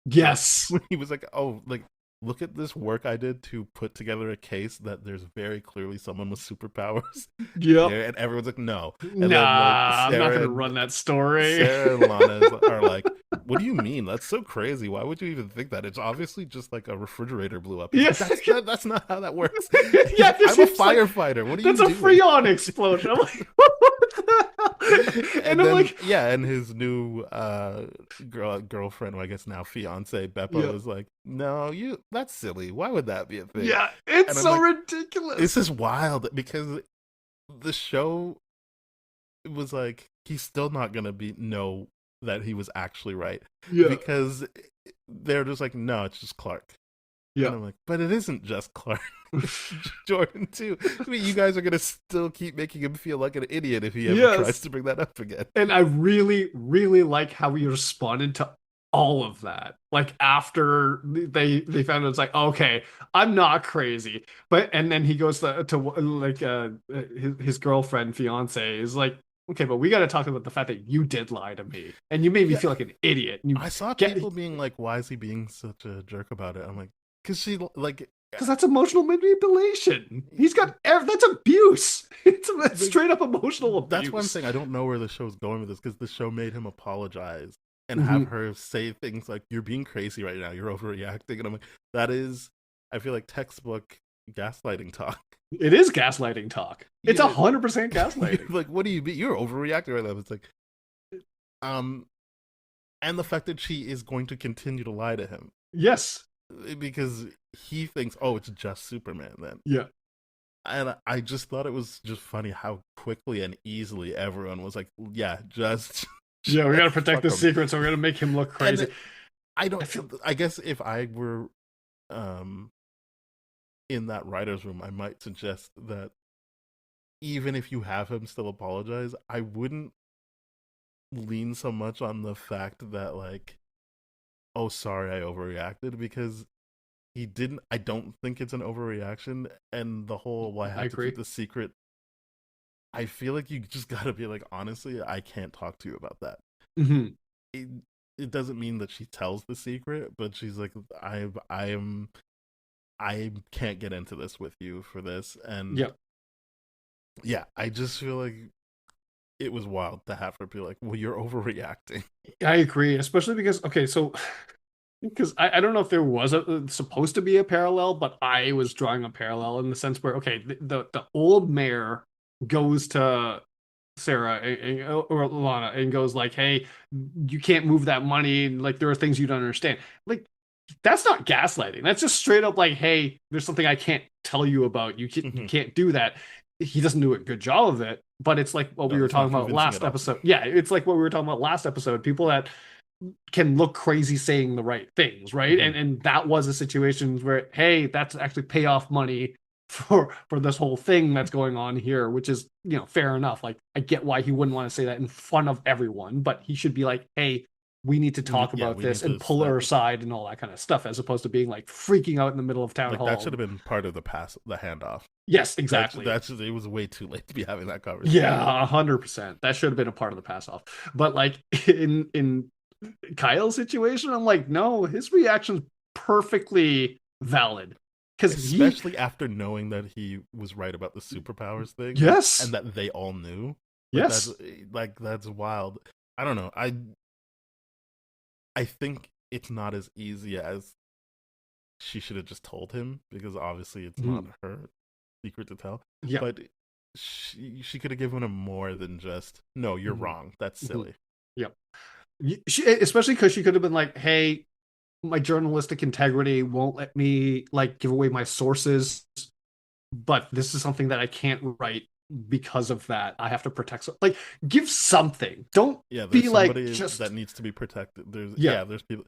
Yes. When he was like, oh, like, look at this work I did to put together a case that there's very clearly someone with superpowers. Yeah. And everyone's like, no. And nah, then, like, I'm not going to run that story. Sarah and Lana are like, what do you mean? That's so crazy. Why would you even think that? It's obviously just like a refrigerator blew up. Yes. Like, that's not how that works. Yeah, I'm a firefighter. Like, what are you doing? That's a Freon explosion. I'm like, what the hell? And then, I'm like, yeah, and his new girlfriend, or I guess now fiance, Beppo, is like, no, that's silly. Why would that be a thing? Yeah, it's so like, ridiculous. This is wild because the show was like, he's still not gonna know that he was actually right. Yeah. Because they're just like, no, it's just Clark. Yeah. And I'm like, but it isn't just Clark. Jordan too. I mean, you guys are gonna still keep making him feel like an idiot if he ever tries to bring that up again. And I really, really like how he responded to all of that. Like, after they found out, it's like, okay, I'm not crazy. But and then he goes to like his girlfriend, fiance, is like, okay, but we got to talk about the fact that you did lie to me and you made me feel like an idiot. I saw people being like, why is he being such a jerk about it? I'm like, because that's emotional manipulation. He's got that's abuse. It's straight up emotional abuse. That's why I'm saying I don't know where the show's going with this, because the show made him apologize and have her say things like, you're being crazy right now, you're overreacting. And I'm like, that is, I feel like, textbook gaslighting talk. It is gaslighting talk. It's 100% gaslighting. Like, what do you mean? You're overreacting right now. It's like, and the fact that she is going to continue to lie to him. Yes. Because he thinks, oh, it's just Superman then. Yeah. and I just thought it was just funny how quickly and easily everyone was like, "Yeah, just, Yeah, we just gotta protect fuck the him." secret, so we're gonna make him look And crazy. I I don't. feel I guess if I were um in that writer's room, I might suggest that even if you have him still apologize, I wouldn't lean so much on the fact that like, oh, sorry, I overreacted, because he didn't. I don't think it's an overreaction, and the whole "well, I I have to keep agree. the secret." I feel like you just gotta be like, honestly, I can't talk to you about that. Hmm. It, it doesn't mean that she tells the secret, but she's like, I can't get into this with you for this, and Yep, yeah, I just feel like it was wild to have her be like, "Well, you're overreacting." I agree, especially because okay, so because I don't know if there was supposed to be a parallel, but I was drawing a parallel in the sense where okay, the old mayor goes to Sarah or Lana and goes like, "Hey, you can't move that money. Like there are things you don't understand." Like that's not gaslighting. That's just straight up like, "Hey, there's something I can't tell you about. You Hmm. can't do that." He doesn't do a good job of it, but it's like what we No, were he's talking not about convincing last at all. episode. Yeah, it's like what we were talking about last episode. People that can look crazy saying the right things, right? Hmm. And that was a situation where, hey, that's actually payoff money for this whole thing that's going on here, which is, fair enough. Like I get why he wouldn't want to say that in front of everyone, but he should be like, hey, we need to talk Yeah, about we this need and to pull her step. aside and all that kind of stuff, as opposed to being like freaking out in the middle of town Like that hall. should have been part of the handoff. Yes, That exactly. that's it was way too late to be having that conversation. Yeah, 100%. That should have been a part of the pass off. But like in Kyle's situation, I'm like, no, his reaction's perfectly valid. Because he, Especially after knowing that he was right about the superpowers thing, and yes, that they all knew. Like that's yes, like that's wild. I don't know. I think it's not as easy as she should have just told him, because obviously it's not mhm, her secret to tell. yep, But she could have given him more than just, no, you're mhm, wrong. That's mhm, silly. yep. Especially because she could have been like, hey, my journalistic integrity won't let me like give away my sources, but this is something that I can't write because of that. I have to protect. Like, give something. Don't Yeah, there's be like somebody that just needs to be protected. yeah. There's people.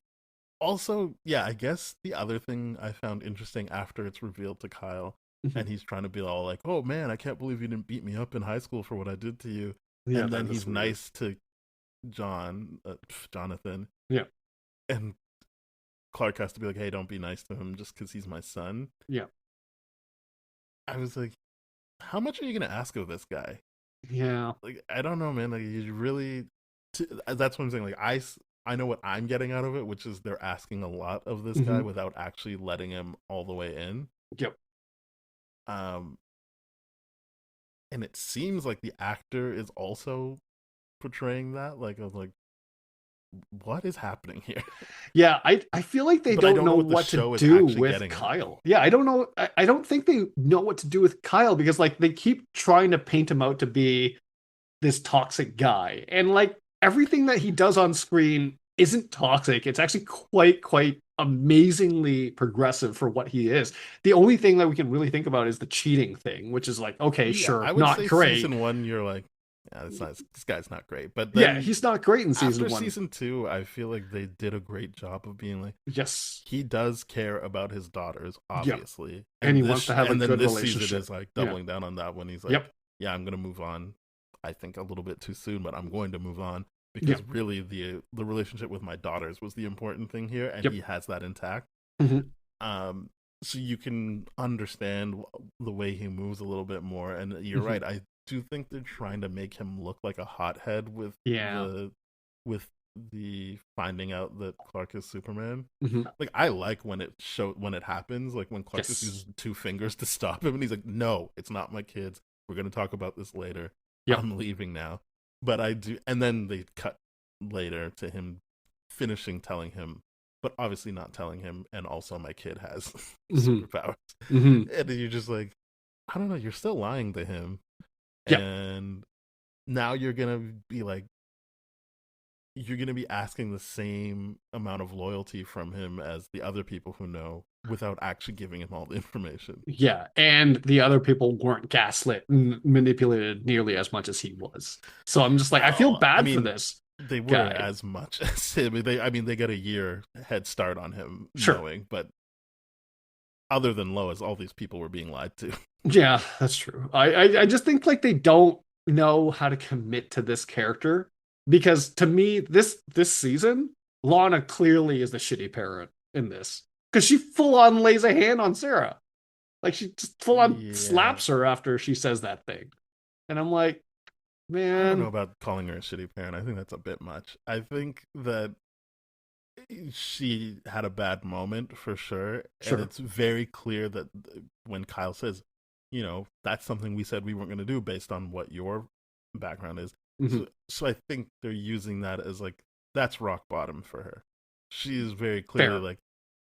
Also, yeah, I guess the other thing I found interesting after it's revealed to Kyle, Mhm. and he's trying to be all like, "Oh man, I can't believe you didn't beat me up in high school for what I did to you," Yeah, and then that he's is weird. nice to Jonathan, Yeah, and Clark has to be like, "Hey, don't be nice to him just because he's my son." yeah, I was like, "How much are you gonna ask of this guy?" yeah. Like, I don't know, man. Like, you really. That's what I'm saying. Like, I know what I'm getting out of it, which is they're asking a lot of this guy Hmm. without actually letting him all the way in. Yep. Um, and it seems like the actor is also portraying that. Like, I was like, what is happening here? Yeah, I feel like they But I don't don't know know what the what to show is do actually with getting at. Kyle. Yeah, I don't know. I don't think they know what to do with Kyle because like they keep trying to paint him out to be this toxic guy. And like everything that he does on screen isn't toxic. It's actually quite amazingly progressive for what he is. The only thing that we can really think about is the cheating thing, which is like, okay, Yeah, sure, I would not say great. season one, you're like, yeah, this guy's not great. But Yeah, then he's not great in season after one. season two, I feel like they did a great job of being like, Yes. he does care about his daughters, Yep. obviously, And he wants to have a and then good this season relationship. is like Yeah. doubling down on that when he's like, Yep. yeah, I'm gonna move on. I think a little bit too soon, but I'm going to move on because Yep. really the relationship with my daughters was the important thing here, and Yep. he has that intact. Hmm. Um, so you can understand the way he moves a little bit more, and you're Hmm. right. I do think they're trying to make him look like a hothead Yeah. with the finding out that Clark is Superman. Hmm. Like, I like when it happens, like when Clark just Yes. uses two fingers to stop him, and he's like, "No, it's not my kids. We're gonna talk about this later. Yep. I'm leaving now." But I do, and then they cut later to him finishing telling him, but obviously not telling him, and also my kid has Hmm. superpowers, Hmm. and you're just like, I don't know, you're still lying to him, Yep. and now you're gonna be like, you're going to be asking the same amount of loyalty from him as the other people who know without actually giving him all the information. Yeah, and the other people weren't gaslit and manipulated nearly as much as he was. So I'm just like, I feel Oh, I bad for mean, this they were guy. as much as him. They got a year head start on him Sure. knowing, but other than Lois, all these people were being lied to. Yeah, that's true. I just think like they don't know how to commit to this character because to me this season Lana clearly is the shitty parent in this because she full on lays a hand on Sarah. Like she just full on Yeah. slaps her after she says that thing. And I'm like, I don't know man, about calling her a shitty parent. I think that's a bit much. I think that she had a bad moment for sure. And sure. it's very clear that when Kyle says, that's something we said we weren't going to do based on what your background is. Hmm. So I think they're using that as like, that's rock bottom for her. She is very clearly Fair. like,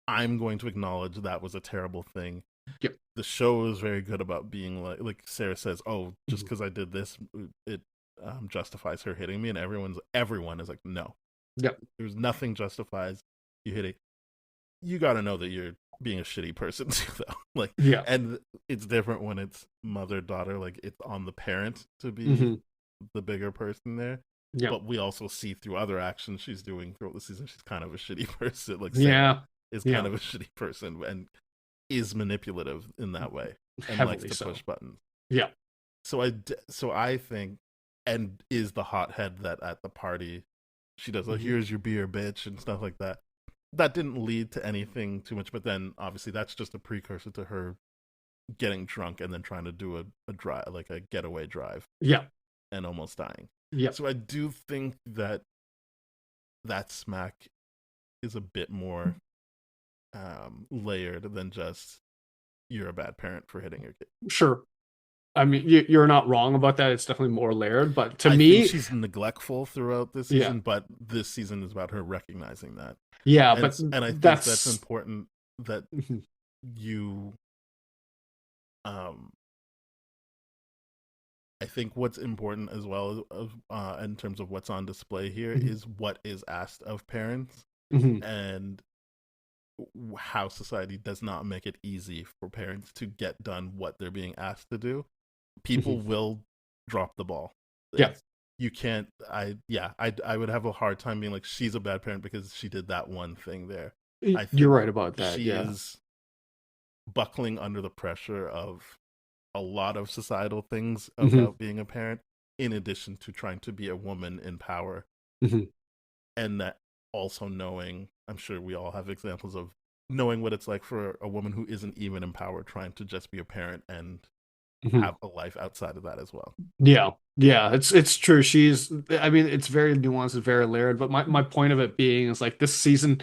I'm going to acknowledge that was a terrible thing. Yep. The show is very good about being like Sarah says, oh, just Mhm. because I did this, it justifies her hitting me, and everyone is like, no, Yep. there's nothing justifies you hitting. You got to know that you're being a shitty person too, though. Like, Yeah. and it's different when it's mother daughter. Like, it's on the parent to be Hmm. the bigger person there. Yep. But we also see through other actions she's doing throughout the season, she's kind of a shitty person. Like Sarah Yeah. is kind Yeah. of a shitty person and is manipulative in that way and likes Heavily to so. push buttons. Yeah. So I think, and is the hothead that at the party she does like, Hmm. here's your beer, bitch, and stuff like that. That didn't lead to anything too much, but then obviously that's just a precursor to her getting drunk and then trying to do a drive, like a getaway drive, Yeah. and almost dying. Yeah. So I do think that smack is a bit more layered than just you're a bad parent for hitting your kid. Sure. I mean, you're not wrong about that. It's definitely more layered, but to I think me, she's neglectful throughout this yeah, season, but this season is about her recognizing that, yeah, and but and I think that's that's important that mhm, you um I think what's important as well in terms of what's on display here mhm, is what is asked of parents mhm, and how society does not make it easy for parents to get done what they're being asked to do. mhm. People will drop the ball. Yeah, It's you can't. I would have a hard time being like she's a bad parent because she did that one thing there. I you're think right about that. she Yeah. is buckling under the pressure of a lot of societal things Hmm. about being a parent, in addition to trying to be a woman in power, Hmm. and that also knowing, I'm sure we all have examples of knowing what it's like for a woman who isn't even in power trying to just be a parent and Hmm. have a life outside of that as well. Yeah, yeah, it's true. She's, I mean, it's very nuanced, it's very layered. But my point of it being is like this season,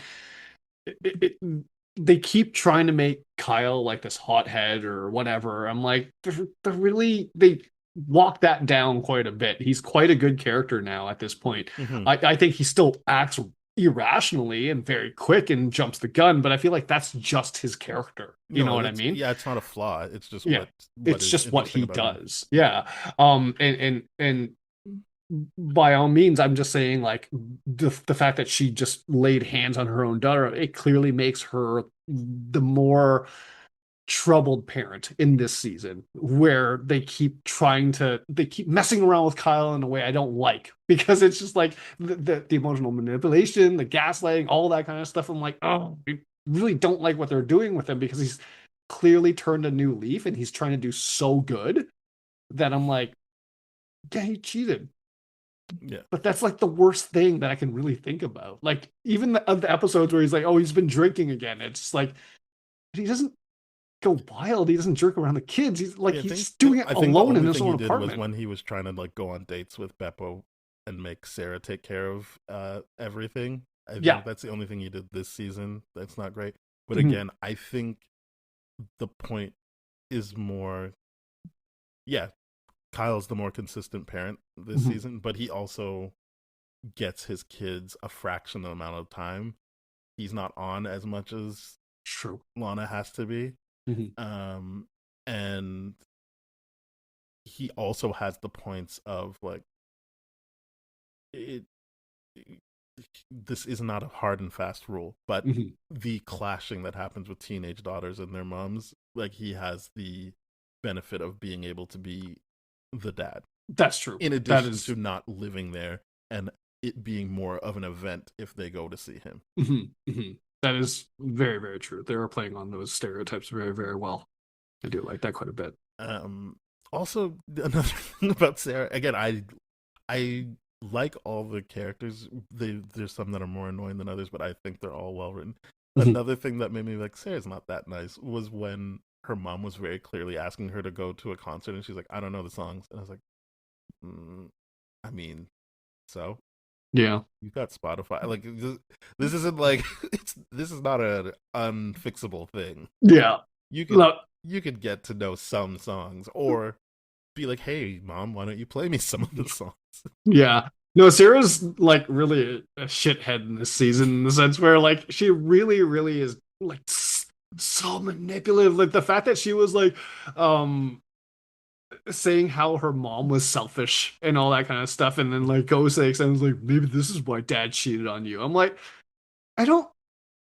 they keep trying to make Kyle like this hothead or whatever. I'm like, they're really they walk that down quite a bit. He's quite a good character now at this point. Mm-hmm. I think he still acts irrationally and very quick and jumps the gun, but I feel like that's just his character. You know No, what I it's mean? yeah, it's not a flaw. It's just Yeah. what It's is just what interesting he about him. does. Yeah. And by all means, I'm just saying like the fact that she just laid hands on her own daughter, it clearly makes her the more troubled parent in this season, where they keep messing around with Kyle in a way I don't like because it's just like the emotional manipulation, the gaslighting, all that kind of stuff. I'm like, oh, I really don't like what they're doing with him because he's clearly turned a new leaf and he's trying to do so good that I'm like, yeah, he cheated. Yeah, But that's like the worst thing that I can really think about. Like even the episodes where he's like, "Oh, he's been drinking again." It's just like he doesn't go wild. He doesn't jerk around the kids. He's like yeah. he's doing it I think the alone in only his thing he own did was apartment. when he was trying to like go on dates with Beppo and make Sarah take care of everything. I Yeah. think that's the only thing he did this season. That's not great. But Mhm. again, I think the point is more. Yeah, Kyle's the more consistent parent this Mhm. season, but he also gets his kids a fraction of the amount of time. He's not on as much as True. Lana has to be. Mhm. Um, and he also has the points of like it this is not a hard and fast rule, but Mhm. the clashing that happens with teenage daughters and their moms, like he has the benefit of being able to be the dad, That's true. in That addition is to not living there and it being more of an event if they go to see him. that is very, very true. They are playing on those stereotypes very, very well. I do like that quite a bit. Um, Also, another thing about Sarah, again, I like all the characters. There's some that are more annoying than others, but I think they're all well written. Mhm. Another thing that made me like Sarah's not that nice was when her mom was very clearly asking her to go to a concert, and she's like, "I don't know the songs," and I was like, mm, "I mean, so Yeah. you got Spotify? Like this isn't like this is not an unfixable thing. Yeah. You could Look, you could get to know some songs, or be like, hey, mom, why don't you play me some of the songs? yeah. No, Sarah's like really a shithead in this season in the sense where like she really, really is like so manipulative. Like the fact that she was like saying how her mom was selfish and all that kind of stuff, and then like goes to the extent like maybe this is why dad cheated on you. I'm like, I don't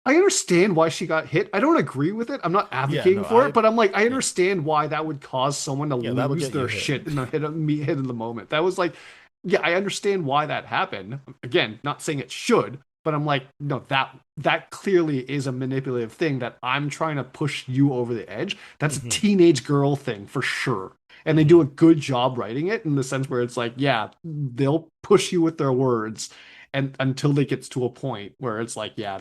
I understand why she got hit. I don't agree with it. I'm not Yeah, advocating no, for it, but I'm like, I yeah, understand why that would cause someone to yeah, that would lose get you their hit. shit in the hit in the moment. That was like, yeah, I understand why that happened. Again, not saying it should, but I'm like, no, that clearly is a manipulative thing that I'm trying to push you over the edge. That's a Hmm. teenage girl thing for sure. And they Hmm. do a good job writing it in the sense where it's like, yeah, they'll push you with their words and until it gets to a point where it's like, yeah,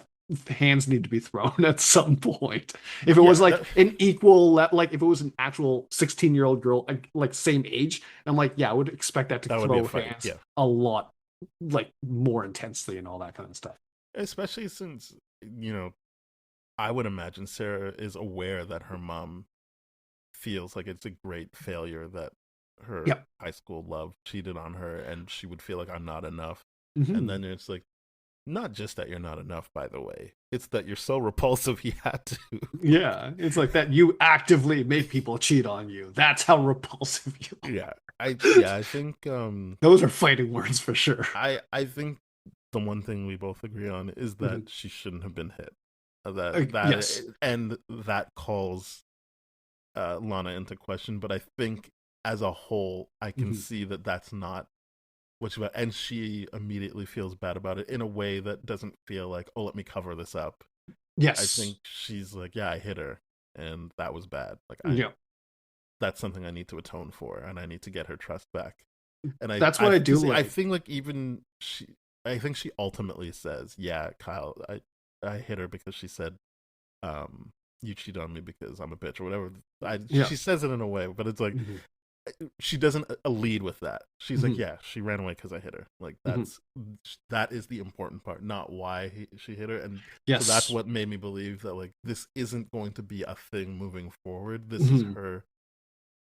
hands need to be thrown at some point. If it was Yeah, like an equal, like if it was an actual 16-year-old girl, like same age, I'm like, yeah, I would expect that to that would be a throw fight. hands Yeah, a lot, like more intensely and all that kind of stuff. especially since you know, I would imagine Sarah is aware that her mom feels like it's a great failure that her Yep. high school love cheated on her, and she would feel like I'm not enough. And Mm-hmm. then it's like, not just that you're not enough, by the way. It's that you're so repulsive he had to. Yeah, it's like that. You actively make people cheat on you. That's how repulsive you Yeah. are. I think Those are fighting words for sure. I think the one thing we both agree on is that Mhm. she shouldn't have been hit. That Yes. and that calls Lana into question, but I think as a whole I can Mhm. see that that's not what she, and she immediately feels bad about it in a way that doesn't feel like, oh, let me cover this up. I Yes. think she's like, yeah, I hit her and that was bad. Like I Yeah. that's something I need to atone for and I need to get her trust back. And That's what I do I like. think like even she, I think she ultimately says, yeah, Kyle, I hit her because she said, you cheat on me because I'm a bitch or whatever. Yeah. She says it in a way, but it's like Mhm. she doesn't lead with that. She's like, Mhm. yeah, she ran away because I hit her. Like Mhm. that is the important part, not why she hit her. And so that's Yes. what made me believe that like this isn't going to be a thing moving forward. This is Mhm. her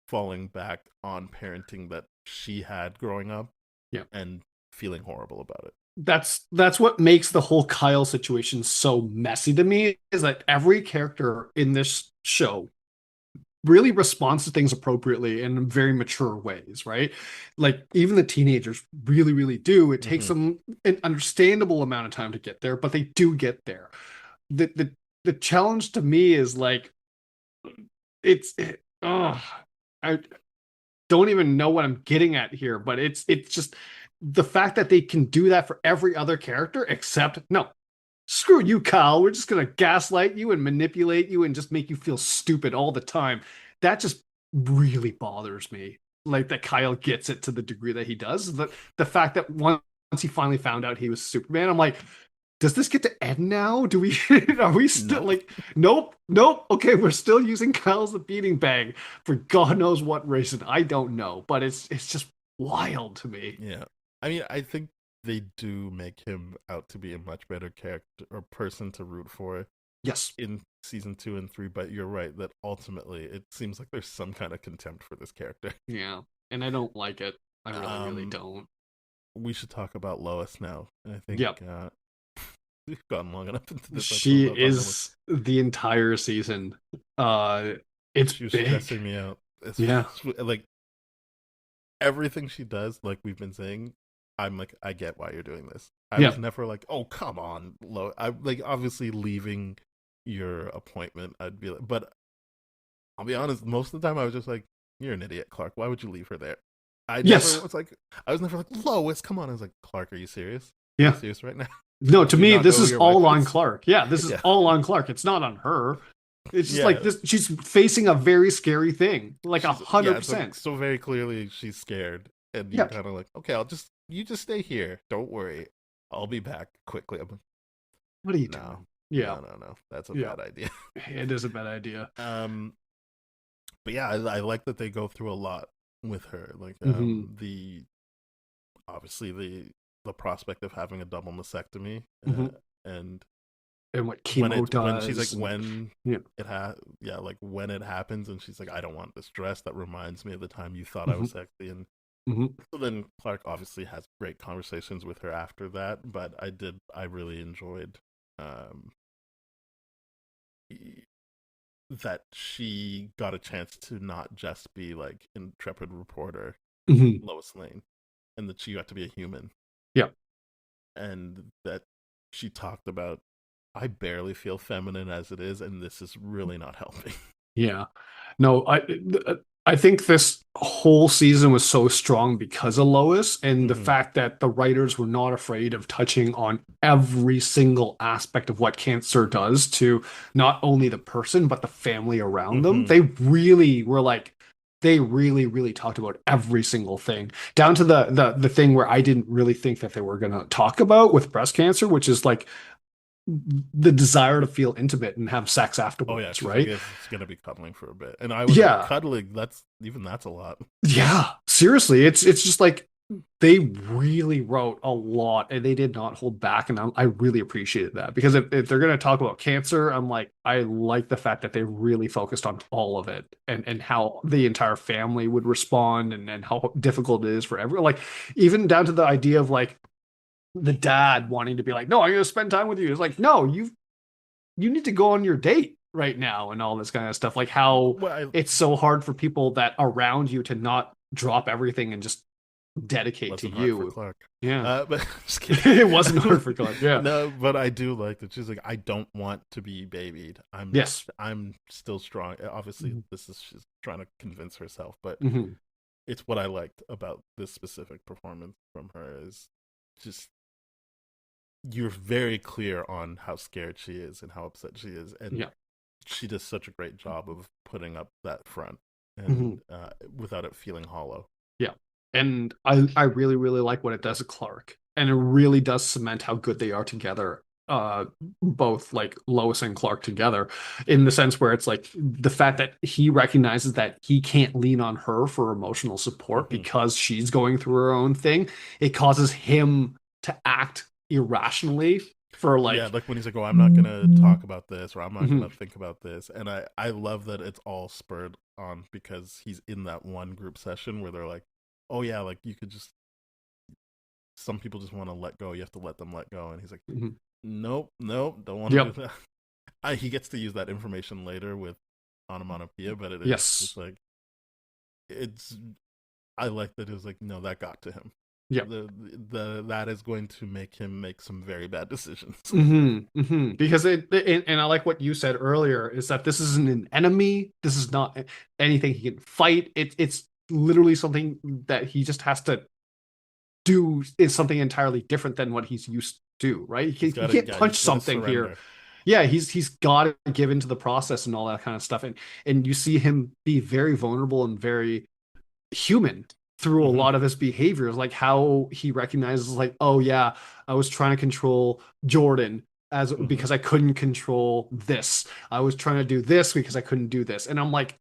falling back on parenting that she had growing up Yeah. and feeling horrible about it. That's what makes the whole Kyle situation so messy to me is that every character in this show really responds to things appropriately in very mature ways, right? Like even the teenagers really, really do. It takes Mm-hmm. them an understandable amount of time to get there, but they do get there. The challenge to me is like oh, I don't even know what I'm getting at here, but it's just the fact that they can do that for every other character except no. Screw you, Kyle. We're just gonna gaslight you and manipulate you and just make you feel stupid all the time. That just really bothers me. Like that Kyle gets it to the degree that he does. The fact that once he finally found out he was Superman, I'm like, does this get to end now? Do we are we still Nope. like nope, nope. Okay, we're still using Kyle as the beating bag for God knows what reason. I don't know, but it's just wild to me. Yeah. I mean, I think they do make him out to be a much better character or person to root for Yes. in season 2 and 3, but you're right that ultimately it seems like there's some kind of contempt for this character. Yeah. And I don't like it. I really, really Um, don't. we should talk about Lois now. I think Yep. we've gone long enough into this episode She without talking about. is the entire season. It's She was big. stressing me out. It's Yeah. like everything she does, like we've been saying, I'm like, I get why you're doing this. I Yeah. was never like, oh come on, I like obviously leaving your appointment. I'd be like, but I'll be honest, most of the time I was just like, you're an idiot, Clark. Why would you leave her there? I never Yes. was like, I was never like, Lois, come on. I was like, Clark, are you serious? Are you Yeah. serious right now? No, to Do you me, not know this who is your wife all on is? Clark. Yeah, this is Yeah, all on Clark. It's not on her. It's just like yeah. this. She's facing a very scary thing, like She's yeah. It's like 100%. so very clearly she's scared, and you're Yeah. kind of like, okay, you just stay here. Don't worry, I'll be back quickly. I'm like, What are you no, doing? Yeah. no. That's a Yeah. bad idea. It is a bad idea. Um, but yeah, I like that they go through a lot with her. Like the obviously the prospect of having a double mastectomy, and And what chemo when she's like does. when Yeah. like when it happens, and she's like, I don't want this dress that reminds me of the time you thought I was sexy. And so then Clark obviously has great conversations with her after that. But I really enjoyed that she got a chance to not just be like intrepid reporter Lois Lane, and that she got to be a human. Yeah. And that she talked about, I barely feel feminine as it is, and this is really not helping. Yeah. No, I think this whole season was so strong because of Lois and the fact that the writers were not afraid of touching on every single aspect of what cancer does to not only the person but the family around them. They really were like they really, really talked about every single thing, down to the thing where I didn't really think that they were gonna talk about with breast cancer, which is like the desire to feel intimate and have sex Oh yeah, afterwards, she's right? like, it's gonna be cuddling for a bit, and I was like, Yeah. cuddling. That's a lot. Yeah, seriously, it's just like they really wrote a lot and they did not hold back, and I really appreciated that because if they're going to talk about cancer, I'm like I like the fact that they really focused on all of it and how the entire family would respond and how difficult it is for everyone, like even down to the idea of like the dad wanting to be like, no, I'm going to spend time with you. It's like, no, you need to go on your date right now and all this kind of stuff. Like how it's so hard for people that around you to not drop everything and just dedicate to hard for you. Clark. Yeah. But just kidding. It wasn't hard for Clark. Yeah. No, but I do like that she's like, I don't want to be babied. Yes. I'm still strong. Obviously, this is she's trying to convince herself, but Mm-hmm. it's what I liked about this specific performance from her is just you're very clear on how scared she is and how upset she is, and she does such a great job of putting up that front and without it feeling hollow. Yeah, and I really really like what it does to Clark, and it really does cement how good they are together. Both like Lois and Clark together, in the sense where it's like the fact that he recognizes that he can't lean on her for emotional support because she's going through her own thing. It causes him to act irrationally for like like when he's like, oh, I'm not gonna talk about this, or I'm not gonna think about this. And I love that it's all spurred on because he's in that one group session where they're like, oh yeah, like you could just, some people just want to let go, you have to let them let go. And he's like, nope, don't want to do that. He gets to use that information later with onomatopoeia, but it's just like, I like that it was like, no, that got to him. Yeah, that is going to make him make some very bad decisions. Because and I like what you said earlier is that this isn't an enemy. This is not anything he can fight. It's literally something that he just has to do. Is something entirely different than what he's used to. Right? He can't punch something here. Yeah, he's got to give into the process and all that kind of stuff. And you see him be very vulnerable and very human through a lot of his behaviors, like how he recognizes like, oh yeah, I was trying to control Jordan as because I couldn't control this. I was trying to do this because I couldn't do this. And I'm like,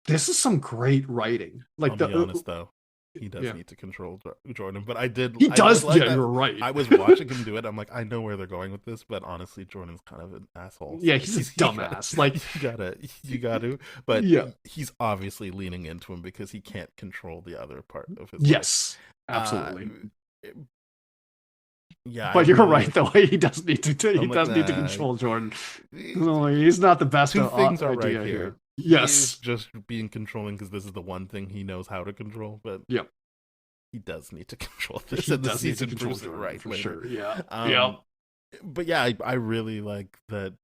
this is some great writing. Like, I'll be honest though, he does need to control Jordan, but he does. Like you're right. I was watching him do it. I'm like, I know where they're going with this, but honestly, Jordan's kind of an asshole. Yeah, he's a dumbass. Like you gotta. But he's obviously leaning into him because he can't control the other part of his life. Absolutely. Yeah, but you're right though. He does need to. He does need to control Jordan. He's not the best. Two things are right here. Yes, just being controlling because this is the one thing he knows how to control. But he does need to control this, He and the does need to season control proves it Jordan right for later. sure. Yeah. Um, but yeah, I really like that.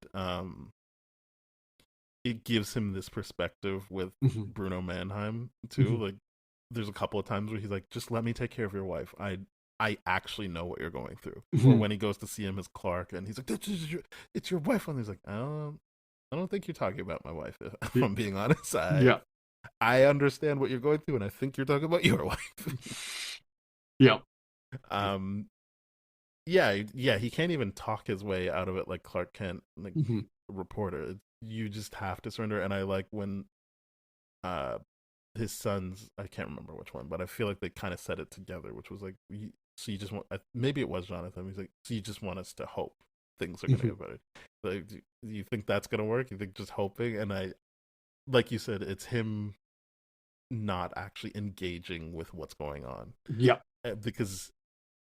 It gives him this perspective with Mhm. Bruno Mannheim too. Mhm. Like, there's a couple of times where he's like, "Just let me take care of your wife. I actually know what you're going through." Or Mhm. when he goes to see him as Clark, and he's like, "It's your wife," and he's like, I don't think you're talking about my wife. If I'm being honest, Yeah. I understand what you're going through, and I think you're talking about your wife. Yeah. um, yeah, he can't even talk his way out of it like Clark Kent, like Mhm. a reporter. You just have to surrender. And I like when uh his sons, I can't remember which one, but I feel like they kind of said it together, which was like, so you just want, maybe it was Jonathan. He's like, so you just want us to hope things are gonna Mhm. get better. Like, do you think that's gonna work? You think just hoping? And like you said, it's him not actually engaging with what's going on, Yeah. because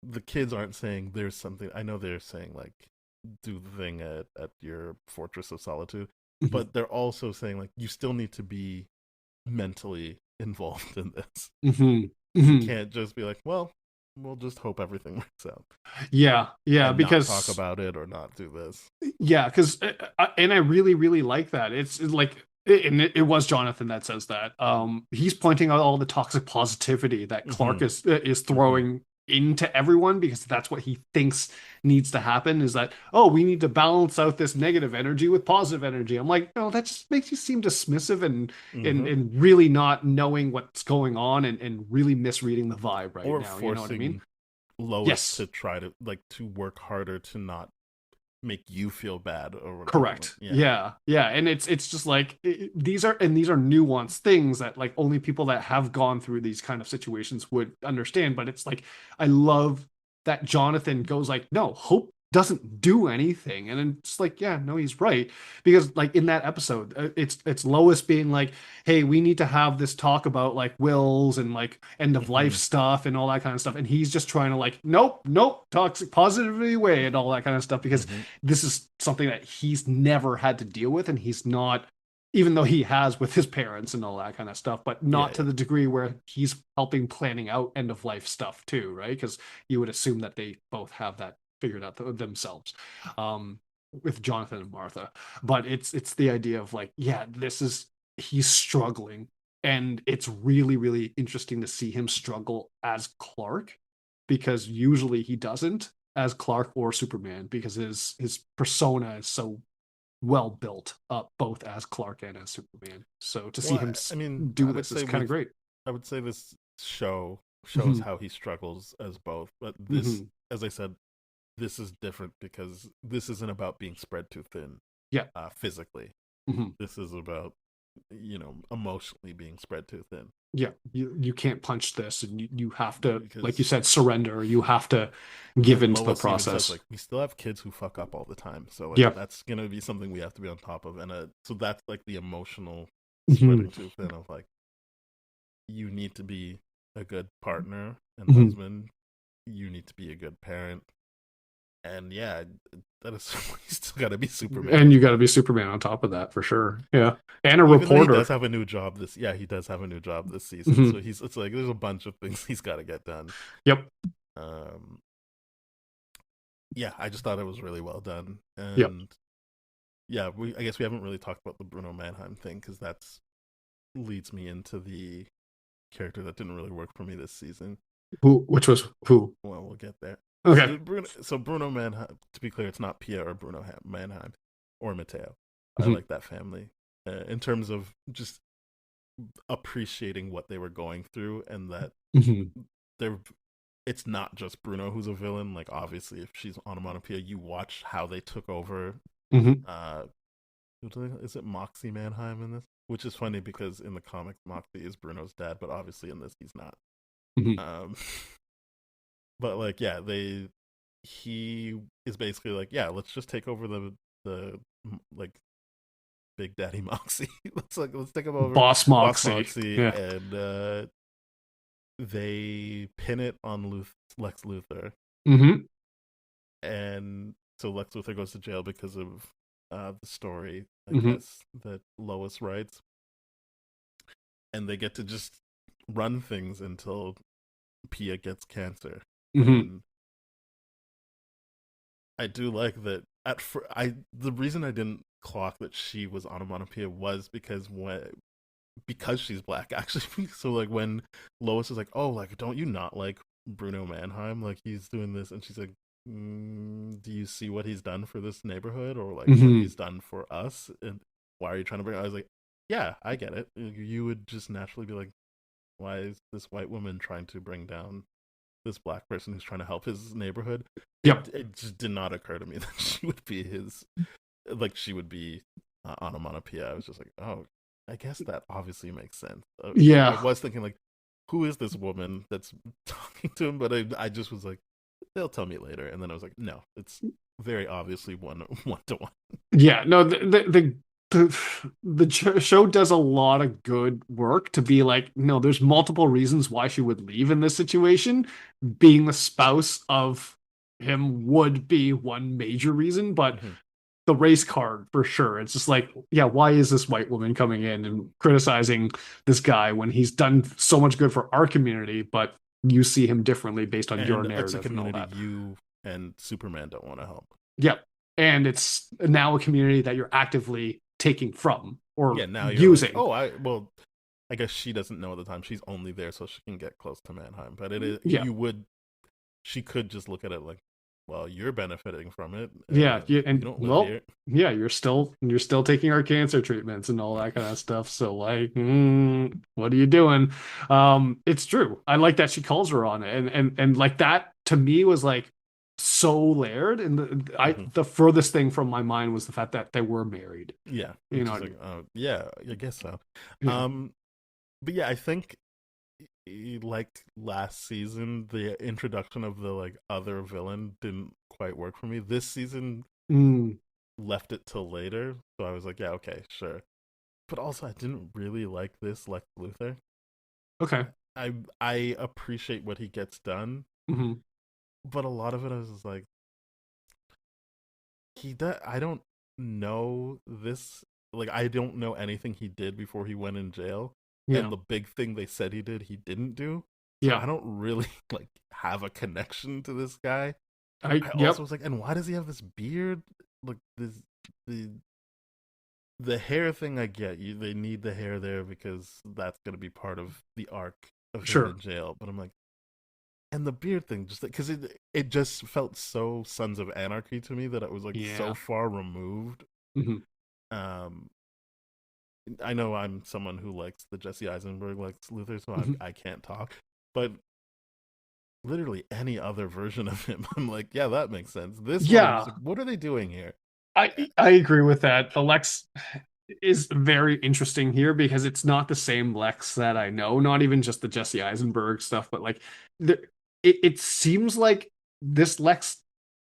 the kids aren't saying there's something. I know they're saying like, do the thing at your fortress of solitude, Mhm. but they're also saying like, you still need to be mentally involved in this. Mhm. You Mhm. can't just be like, well, we'll just hope everything works out Yeah. Yeah. and not talk Because about it or not do this. yeah, because and I really really like that. It's like and it was Jonathan that says that. He's pointing out all the toxic positivity that Mm-hmm. Clark is Mm-hmm. throwing into everyone because that's what he thinks needs to happen is that, oh, we need to balance out this negative energy with positive energy. I'm like, no, that just makes you seem dismissive and Mm-hmm. really not knowing what's going on and really misreading the vibe right Or now. You know what I mean? forcing Lois Yes. to try to like to work harder to not make you feel bad or whatever. Like, Correct. yeah. Yeah. Yeah. And it's just like these are nuanced things that like only people that have gone through these kind of situations would understand. But it's like I love that Jonathan goes like, no, Hope doesn't do anything. And then it's like, yeah, no, he's right. Because like in that episode, it's Lois being like, hey, we need to have this talk about like wills and like end of life Mm-hmm. stuff and all that kind of stuff. And he's just trying to like, nope, nope, toxic positivity way and all that kind of stuff because Mm-hmm. this is something that he's never had to deal with and he's not, even though he has with his parents and all that kind of stuff, but Yeah, not to yeah. the degree where he's helping planning out end of life stuff too, right? Because you would assume that they both have that figured out themselves, um with Jonathan and Martha. But it's the idea of like, yeah, this is, he's struggling, and it's really really interesting to see him struggle as Clark because usually he doesn't as Clark or Superman because his persona is so well built up both as Clark and as Superman. So to see Well, him I mean, do this is kind of great. I would say this show shows Mm-hmm. how he struggles as both. But this, Mm-hmm. as I said, this is different because this isn't about being spread too thin, Yeah. physically. Mm-hmm. This is about, emotionally being spread too thin. Yeah. You can't punch this, and you have to, like you Because said, surrender. You have to give and into the Lois even says process. like, we still have kids who fuck up all the time, so like Yeah. that's gonna be something we have to be on top of. And so that's like the emotional Mm-hmm. spreading too thin of like, you need to be a good partner and Mm-hmm. husband. You need to be a good parent. And yeah, that is you still got to be Superman. And you got to be Superman on top of that for sure. Yeah. And a Even though he does reporter. have a new job he does have a new job this season. Mm-hmm. So it's like there's a bunch of things he's got to get done. Yep. Um, yeah, I just thought it was really well done. Yep. And yeah, I guess we haven't really talked about the Bruno Mannheim thing because that's leads me into the character that didn't really work for me this season. Who? Which was who? Well, we'll get there. Okay. So Bruno Mannheim. To be clear, it's not Pierre or Bruno Mannheim or Mateo. I Mm-hmm. like that family in terms of just appreciating what they were going through, and that Mm-hmm. they're. It's not just Bruno who's a villain. Like, obviously, if she's onomatopoeia, you watch how they took over. Mm-hmm. Uh, is it Moxie Mannheim in this? Which is funny because in the comic, Moxie is Bruno's dad, but obviously in this, he's not. Mm-hmm. Um, but like, yeah, he is basically like, yeah, let's just take over the like Big Daddy Moxie. Let's take him over, Boss Boss Moxie. Moxie, Yeah. and they pin it on Lex Luthor, Mm-hmm. and so Lex Luthor goes to jail because of the story, I Mm-hmm. guess, that Lois writes, and they get to just run things until Pia gets cancer. Hmm. And I do like that the reason I didn't clock that she was onomatopoeia was because she's black actually. So like when Lois is like, oh, like don't you not like Bruno Mannheim, like he's doing this, and she's like, do you see what he's done for this neighborhood, or like what Hmm. he's done for us, and why are you trying to bring I was like, yeah, I get it. You would just naturally be like, why is this white woman trying to bring down this black person who's trying to help his neighborhood? Yep. It just did not occur to me that she would be onomatopoeia. I was just like, oh, I guess that obviously makes sense. I Yeah. was thinking like, who is this woman that's talking to him? But I just was like, they'll tell me later. And then I was like, no, it's very obviously one to one. Yeah. No, the show does a lot of good work to be like, no, there's multiple reasons why she would leave in this situation. Being the spouse of him would be one major reason, but Mm-hmm. the race card for sure. It's just like, yeah, why is this white woman coming in and criticizing this guy when he's done so much good for our community, but you see him differently based on your And it's a narrative and all community that. you and Superman don't want to help. Yep. And it's now a community that you're actively taking from or Yeah, now you're like, using. oh, I guess she doesn't know at the time. She's only there so she can get close to Mannheim. But it is Yeah. she could just look at it like, well, you're benefiting from it. Yeah, yeah, You and don't live well, here. yeah, you're still taking our cancer treatments and all that kind of stuff. So like, what are you doing? It's true. I like that she calls her on it, and like that to me was like so layered. And Hmm. the furthest thing from my mind was the fact that they were married. Yeah, You which know is what I like, mean? yeah, I guess so. Yeah. Um, but yeah, I think like last season, the introduction of the like other villain didn't quite work for me. This season Mm, left it till later, so I was like, yeah, okay, sure. But also, I didn't really like this Lex Luthor. okay. I appreciate what he gets done, Hmm. but a lot of it I was just like, I don't know this. Like, I don't know anything he did before he went in jail, Yeah. and the big thing they said he did, he didn't do. So Yeah. I don't really like have a connection to this guy. I also Yep. was like, and why does he have this beard? Like the the hair thing, I get you. They need the hair there because that's gonna be part of the arc of him Sure. in jail. But I'm like, and the beard thing, just because it just felt so Sons of Anarchy to me that it was like so Yeah. far removed. Hmm. Um, I know I'm someone who likes the Jesse Eisenberg Lex Luthor, so Hmm. I can't talk. But literally any other version of him, I'm like, yeah, that makes sense. This one, I'm just Yeah. like, what are they doing here? I agree with that. The Lex is very interesting here because it's not the same Lex that I know, not even just the Jesse Eisenberg stuff, but like the, it seems like this Lex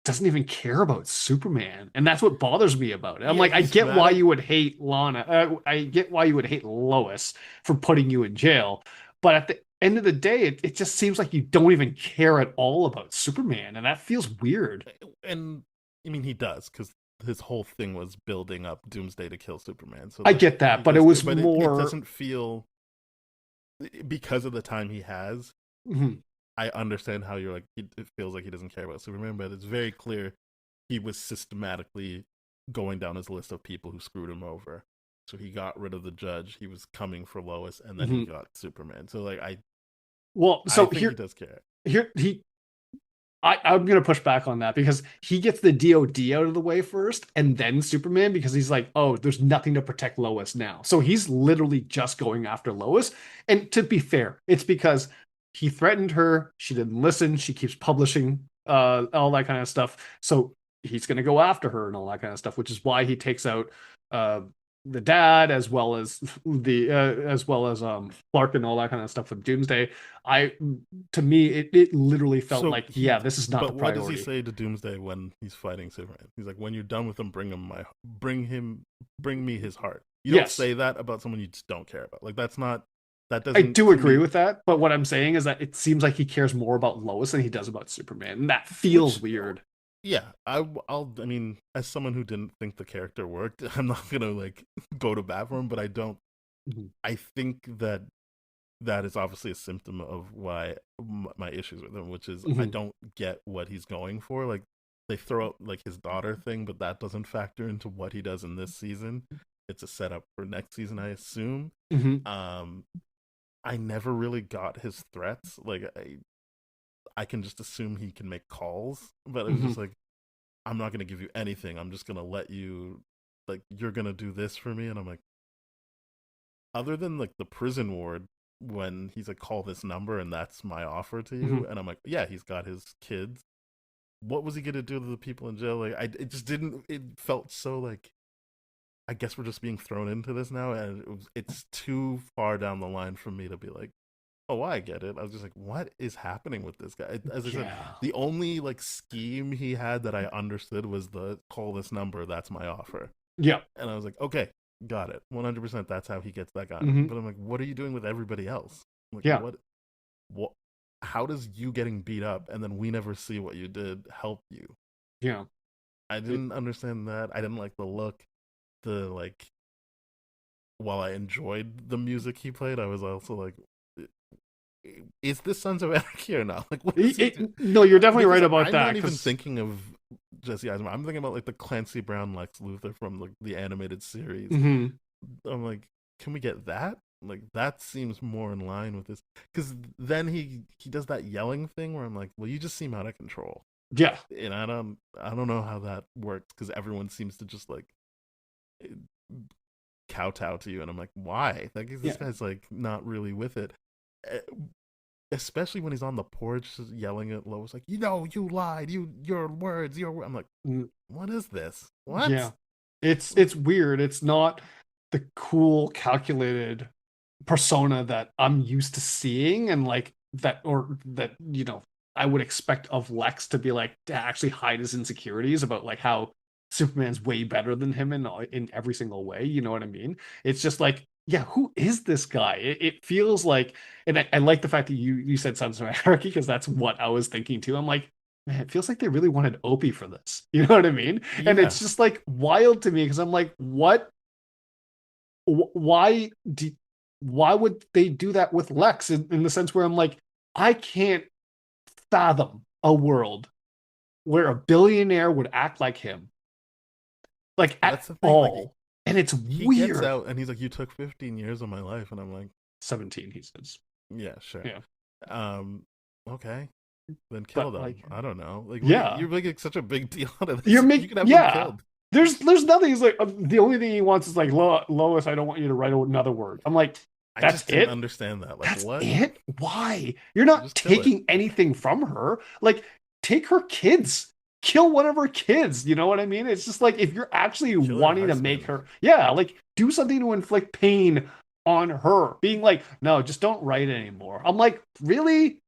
doesn't even care about Superman, and that's what bothers me about it. I'm Yeah, like, I he's get mad why at you would hate Lana. I get why you would hate Lois for putting you in jail, but at the end of the day, it just seems like you don't even care at all about Superman, and that feels weird. and I mean he does because his whole thing was building up Doomsday to kill Superman. So I like get that, he but it does care, was but it more. doesn't feel because of the time he has. Mhm. I understand how you're like it feels like he doesn't care about Superman, but it's very clear he was systematically going down his list of people who screwed him over. So he got rid of the judge. He was coming for Lois, and then he Mhm. got Superman. So like Well, I so think he does care. here he I'm gonna push back on that because he gets the DOD out of the way first and then Superman because he's like, oh, there's nothing to protect Lois now. So he's literally just going after Lois. And to be fair, it's because he threatened her, she didn't listen, she keeps publishing all that kind of stuff. So he's gonna go after her and all that kind of stuff, which is why he takes out uh the dad as well as Clark and all that kind of stuff with Doomsday. I to me it literally felt So like, yeah, this is not the but what does he priority. say to Doomsday when he's fighting Superman? He's like, when you're done with him, bring me his heart. You don't Yes, say that about someone you just don't care about. Like that's not that I doesn't do to agree me. with that, but what I'm saying is that it seems like he cares more about Lois than he does about Superman, and that feels Which weird. yeah, I mean, as someone who didn't think the character worked, I'm not gonna like go to bat for him, but I don't. Mhm. I think that that is obviously a symptom of why my issues with him, which is I Mhm. don't get what he's going for. Like they throw out like his daughter thing, but that doesn't factor into what he does in this season. It's a setup for next season, I assume. Mhm. Um, I never really got his threats. Like I can just assume he can make calls, but it was Mhm. just like I'm not gonna give you anything. I'm just gonna let you like you're gonna do this for me, and I'm like, other than like the prison ward when he's like call this number and that's my offer to you, Mhm. and I'm like, yeah, he's got his kids. What was he gonna do to the people in jail? Like, it just didn't. It felt so like I guess we're just being thrown into this now, and it's too far down the line for me to be like, oh, I get it. I was just like, what is happening with this guy? As I said, Yeah. the only like scheme he had that I understood was the call this number, that's my offer. Yeah. And I was like, okay, got it. 100% that's how he gets that guy. Mhm. But I'm like, what are you doing with everybody else? Like, Yeah. what, how does you getting beat up and then we never see what you did help you? Yeah. I didn't understand that. I didn't like the look, the like, while I enjoyed the music he played, I was also like, is this Sons of Anarchy or not? Like, what is he doing? No, you're definitely Because right about I'm that. not even Because thinking of Jesse Eisenberg. I'm thinking about like the Clancy Brown Lex Luthor from like the animated series. Mhm. I'm like, can we get that? Like that seems more in line with this. Because then he does that yelling thing where I'm like, well, you just seem out of control, Yeah. and I don't know how that works because everyone seems to just like kowtow to you, and I'm like, why? Like this Yeah. guy's like not really with it. Eh, especially when he's on the porch yelling at Lois, like, you lied, your words, I'm like, Mm, what is this? What? yeah. It's weird. It's not the cool, calculated persona that I'm used to seeing, and like that, or that, I would expect of Lex to be like to actually hide his insecurities about like how Superman's way better than him in every single way. You know what I mean? It's just like, yeah, who is this guy? It feels like, and I like the fact that you said Sons of Anarchy, because that's what I was thinking too. I'm like, man, it feels like they really wanted Opie for this. You know what I mean? And it's Yeah, just like wild to me because I'm like, what? Why do why would they do that with Lex in the sense where I'm like, I can't fathom a world where a billionaire would act like him, like at that's the thing. Like all. And it's he gets weird. out and he's like, you took 15 years of my life, and I'm like, 17, he says. yeah, sure. Yeah. Um, okay, then kill But them. like, I don't know. Like, yeah. you're making such a big deal out of You're this. You making, can have them yeah. killed. There's nothing. He's like, the only thing he wants is like, Lois, I don't want you to write another word. I'm like, I that's just didn't it? understand that. Like, That's what? it? Why? You're not Just kill it. taking anything from her. Like, take her kids. Kill one of her kids. You know what I mean? It's just like if you're actually Kill her wanting to make husband. her, yeah, like do something to inflict pain on her. Being like, no, just don't write anymore. I'm like, really?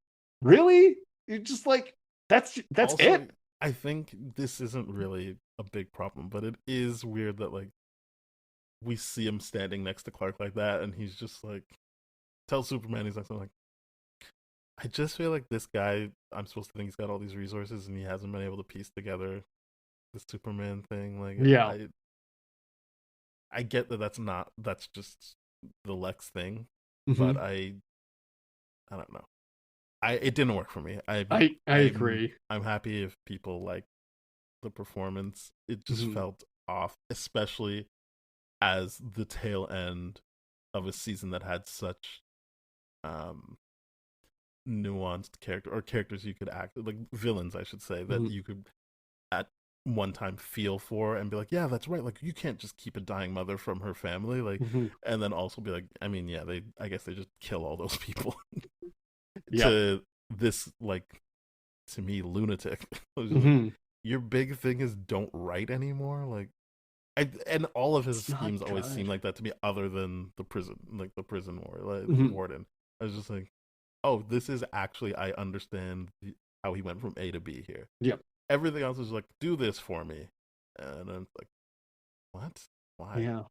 Really? You're just like, that's Also, it. I think this isn't really a big problem, but it is weird that like we see him standing next to Clark like that, and he's just like tells Superman he's like something like, I just feel like this guy. I'm supposed to think he's got all these resources, and he hasn't been able to piece together the Superman thing. Like Yeah. I get that that's just the Lex thing, but Hmm. I don't know. It didn't work for me. I agree. I'm happy if people like the performance. It just Hmm. felt off, especially as the tail end of a season that had such um nuanced characters you could act like villains, I should say, that Hmm. you could at one time feel for and be like, yeah, that's right. Like you can't just keep a dying mother from her family, like, Hmm. and then also be like, I mean, yeah, I guess they just kill all those people Yeah. to this like to me lunatic. I was just like, Hmm. your big thing is don't write anymore, like. And all of his It's not schemes always seem good. like that to me, other than the prison war, like Hmm. warden. I was just like, oh, this is actually I understand how he went from A to B here. Yeah. Everything else is like, do this for me, and then it's like, what? Why? Yeah.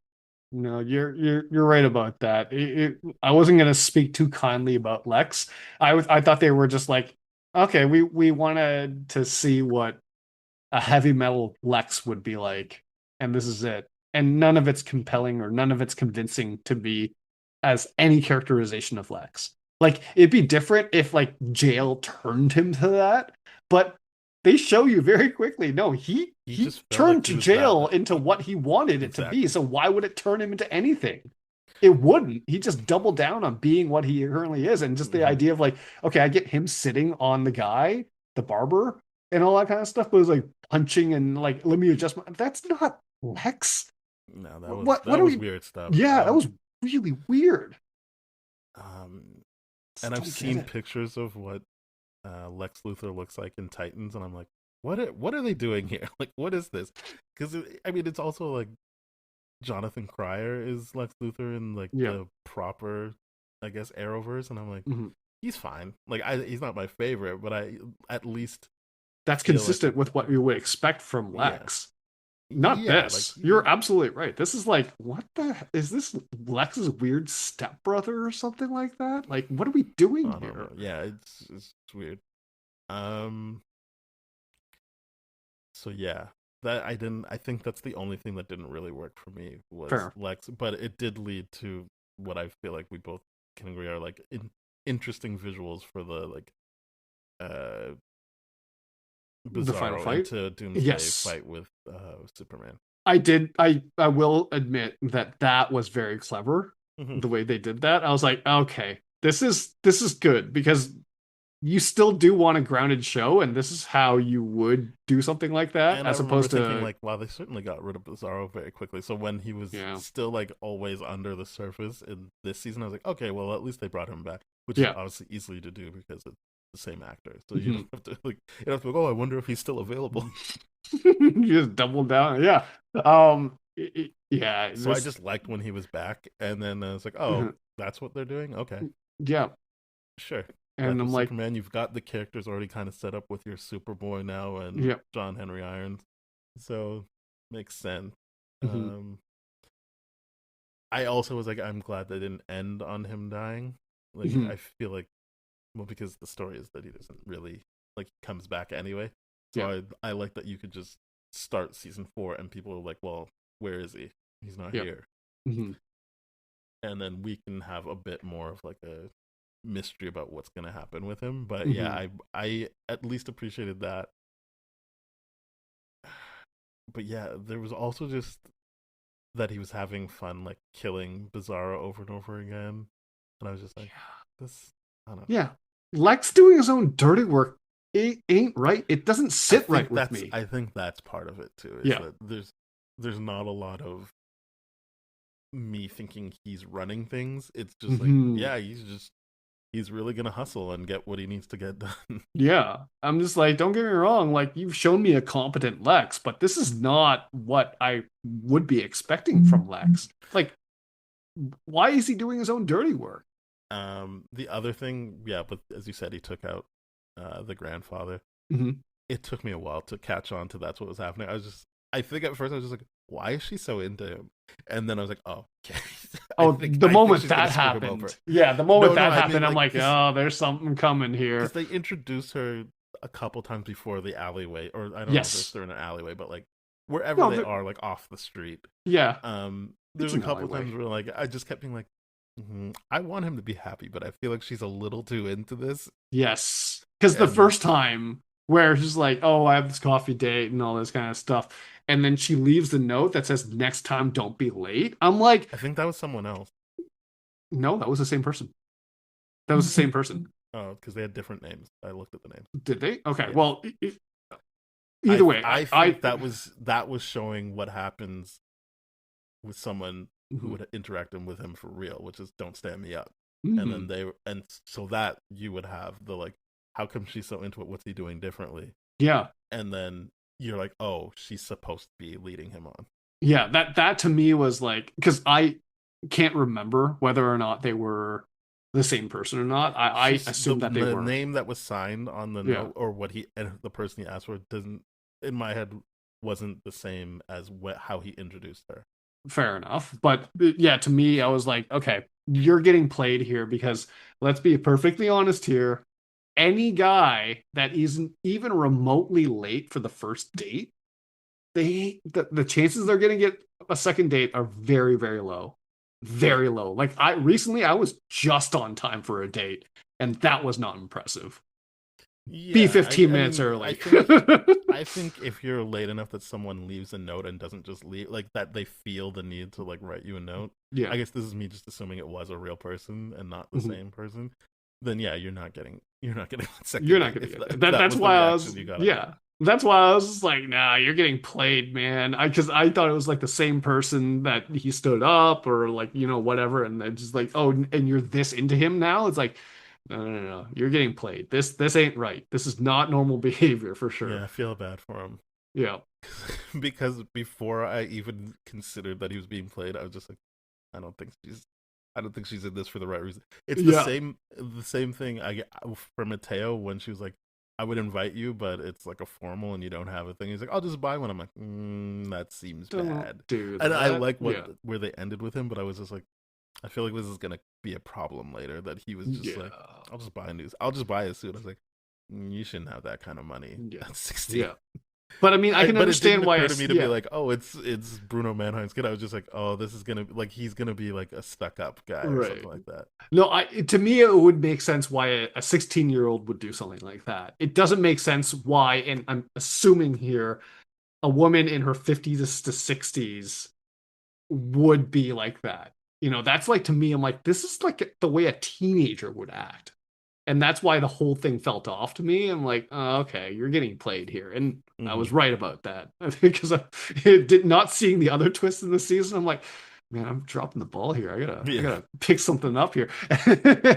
No, you're right about that. I wasn't gonna speak too kindly about Lex. I thought they were just like, okay, we wanted to see what a heavy metal Lex would be like, and this is it. And none of it's compelling or none of it's convincing to be as any characterization of Lex. Like it'd be different if like jail turned him to that, but they show you very quickly. No, He he just felt like turned he to was that jail into what he wanted it to be. exactly. So why would it turn him into anything? It wouldn't. He just doubled down on being what he currently is, and just the Hmm. idea of like, okay, I get him sitting on the guy, the barber, and all that kind of stuff, but it was like punching and like, let me adjust my. That's not Lex. No, What that are was we? weird stuff. Yeah, that was really weird. Um, and Just I've don't get seen it. pictures of what Lex Luthor looks like in Titans, and I'm like, what are they doing here? Like, what is this? Because I mean, it's also like Jonathan Cryer is Lex Luthor in like Yeah. the proper, I guess, Arrowverse, and I'm like, Mhm. he's fine. Like, he's not my favorite, but I at least That's feel like, consistent with what you would expect from yeah, Lex. Not yeah, like this. You're absolutely right. This is like, what the is this Lex's weird stepbrother or something like that? Like, what are we doing I don't here? know. Yeah, it's weird. Um, so yeah, that I didn't. I think that's the only thing that didn't really work for me was Fair. Lex, but it did lead to what I feel like we both can agree are like interesting visuals for the like uh The final Bizarro fight. into Doomsday Yes. fight with Superman. I did I will admit that that was very clever Hmm. the way they did that. I was like, okay, this is good because you still do want a grounded show, and this is how you would do something like that, And I as remember opposed thinking to like, wow, they certainly got rid of Bizarro very quickly. So when he was yeah, still like always under the surface in this season, I was like, okay, well at least they brought him back, which is yeah. obviously easily to do because it's the same actor. So you Mhm. don't have to like you don't have to go, oh, I wonder if he's still available. You just double down. Yeah. Yeah. So I This. just liked when he was back, and then I was like, oh, Mhm. that's what they're doing. Okay, Yeah. sure. And Back I'm with like, Superman, you've got the characters already kind of set up with your Superboy now and yeah. John Henry Irons, so makes sense. Hmm. Um, I also was like, I'm glad they didn't end on him dying. Like, Hmm. I feel like, well, because the story is that he doesn't really like he comes back anyway. Yeah. So I like that you could just start season 4 and people are like, well, where is he? He's not Yeah. here, Hmm. and then we can have a bit more of like a mystery about what's gonna happen with him. But yeah, Hmm. I at least appreciated that. But yeah, there was also just that he was having fun like killing Bizarro over and over again, and I was just like, this. I don't know. Yeah. Lex doing his own dirty work, it ain't right. It doesn't sit right with me. I think that's part of it too. Is Yeah. that there's not a lot of me thinking he's running things. It's just like, Hmm. yeah, he's really gonna hustle and get what he needs to get done. Yeah. I'm just like, don't get me wrong. Like, you've shown me a competent Lex, but this is not what I would be expecting from Lex. Like, why is he doing his own dirty work? The other thing, yeah, but as you said, he took out the grandfather. Hmm. It took me a while to catch on to that's what was happening. I think at first I was just like, why is she so into him? And then I was like, oh, okay. Oh, the I think moment she's gonna that screw him over. happened. Yeah, the moment No, that I mean happened, I'm like like, oh, there's something coming because here. they introduced her a couple times before the alleyway, or I don't know if Yes. they're in an alleyway, but like wherever No, they are, like off the street. yeah, it's There's a an couple alleyway. times where like I just kept being like, I want him to be happy, but I feel like she's a little too into this, Yes. Because the and first time where she's like, oh, I have this coffee date and all this kind of stuff. And then she leaves the note that says, next time, don't be late. I'm like, I think that was someone else. no, that was the same person. That was the same person. Oh, because they had different names. I looked at the names. Did they? Okay. Yeah, Well, either way, I I think that was showing what happens with someone who Mhm. would interact with him for real, which is don't stand me up. And then Mhm. and so that you would have the like, how come she's so into it? What's he doing differently? Yeah. And then you're like, oh, she's supposed to be leading him on. Yeah. That to me was like, because I can't remember whether or not they were the same person or not. I She's assumed that they the were. name that was signed on the Yeah. note, or what he and the person he asked for doesn't in my head wasn't the same as how he introduced her. Fair enough. But yeah, to me, I was like, okay, you're getting played here because let's be perfectly honest here. Any guy that isn't even remotely late for the first date, the chances they're going to get a second date are very, very low. very low. Like I was just on time for a date, and that was not impressive. Be Yeah, 15 I minutes mean, early. I think if you're late enough that someone leaves a note and doesn't just leave, like that they feel the need to like write you a note. Yeah. I guess this is me just assuming it was a real person and not the Mhm. same person. Then yeah, you're not getting a second You're not date gonna if get that, that. if that That's was the why I reaction was, you got out of it. yeah. That's why I was just like, nah, you're getting played, man. Because I thought it was like the same person that he stood up or like, whatever. And then just like, oh, and you're this into him now? It's like, no, no, no, no. You're getting played. This ain't right. This is not normal behavior for sure. Yeah, I feel bad for him Yeah. because before I even considered that he was being played, I was just like, I don't think she's I don't think she's in this for the right reason. It's Yeah. the same thing I get for Mateo when she was like, I would invite you, but it's like a formal and you don't have a thing. He's like, I'll just buy one. I'm like, that seems Don't bad. do And I that. like Yeah. where they ended with him, but I was just like, I feel like this is gonna be a problem later. That he was just like, Yeah. I'll just buy a suit. I was like, you shouldn't have that kind of money Yeah. at 16. Yeah. But I mean, I can But it didn't understand why occur to it's, me to be yeah. like, oh, it's Bruno Mannheim's kid. I was just like, oh, this is gonna like he's gonna be like a stuck up guy or Right. something like that. No, to me it would make sense why a 16-year-old would do something like that. It doesn't make sense why, and I'm assuming here, a woman in her 50s to 60s would be like that. That's like to me, I'm like, this is like the way a teenager would act. And that's why the whole thing felt off to me. I'm like, oh, okay, you're getting played here. And I Mm-hmm. was right about that. Because I did not seeing the other twists in the season. I'm like, man, I'm dropping the ball here. I Yeah. gotta pick something up here.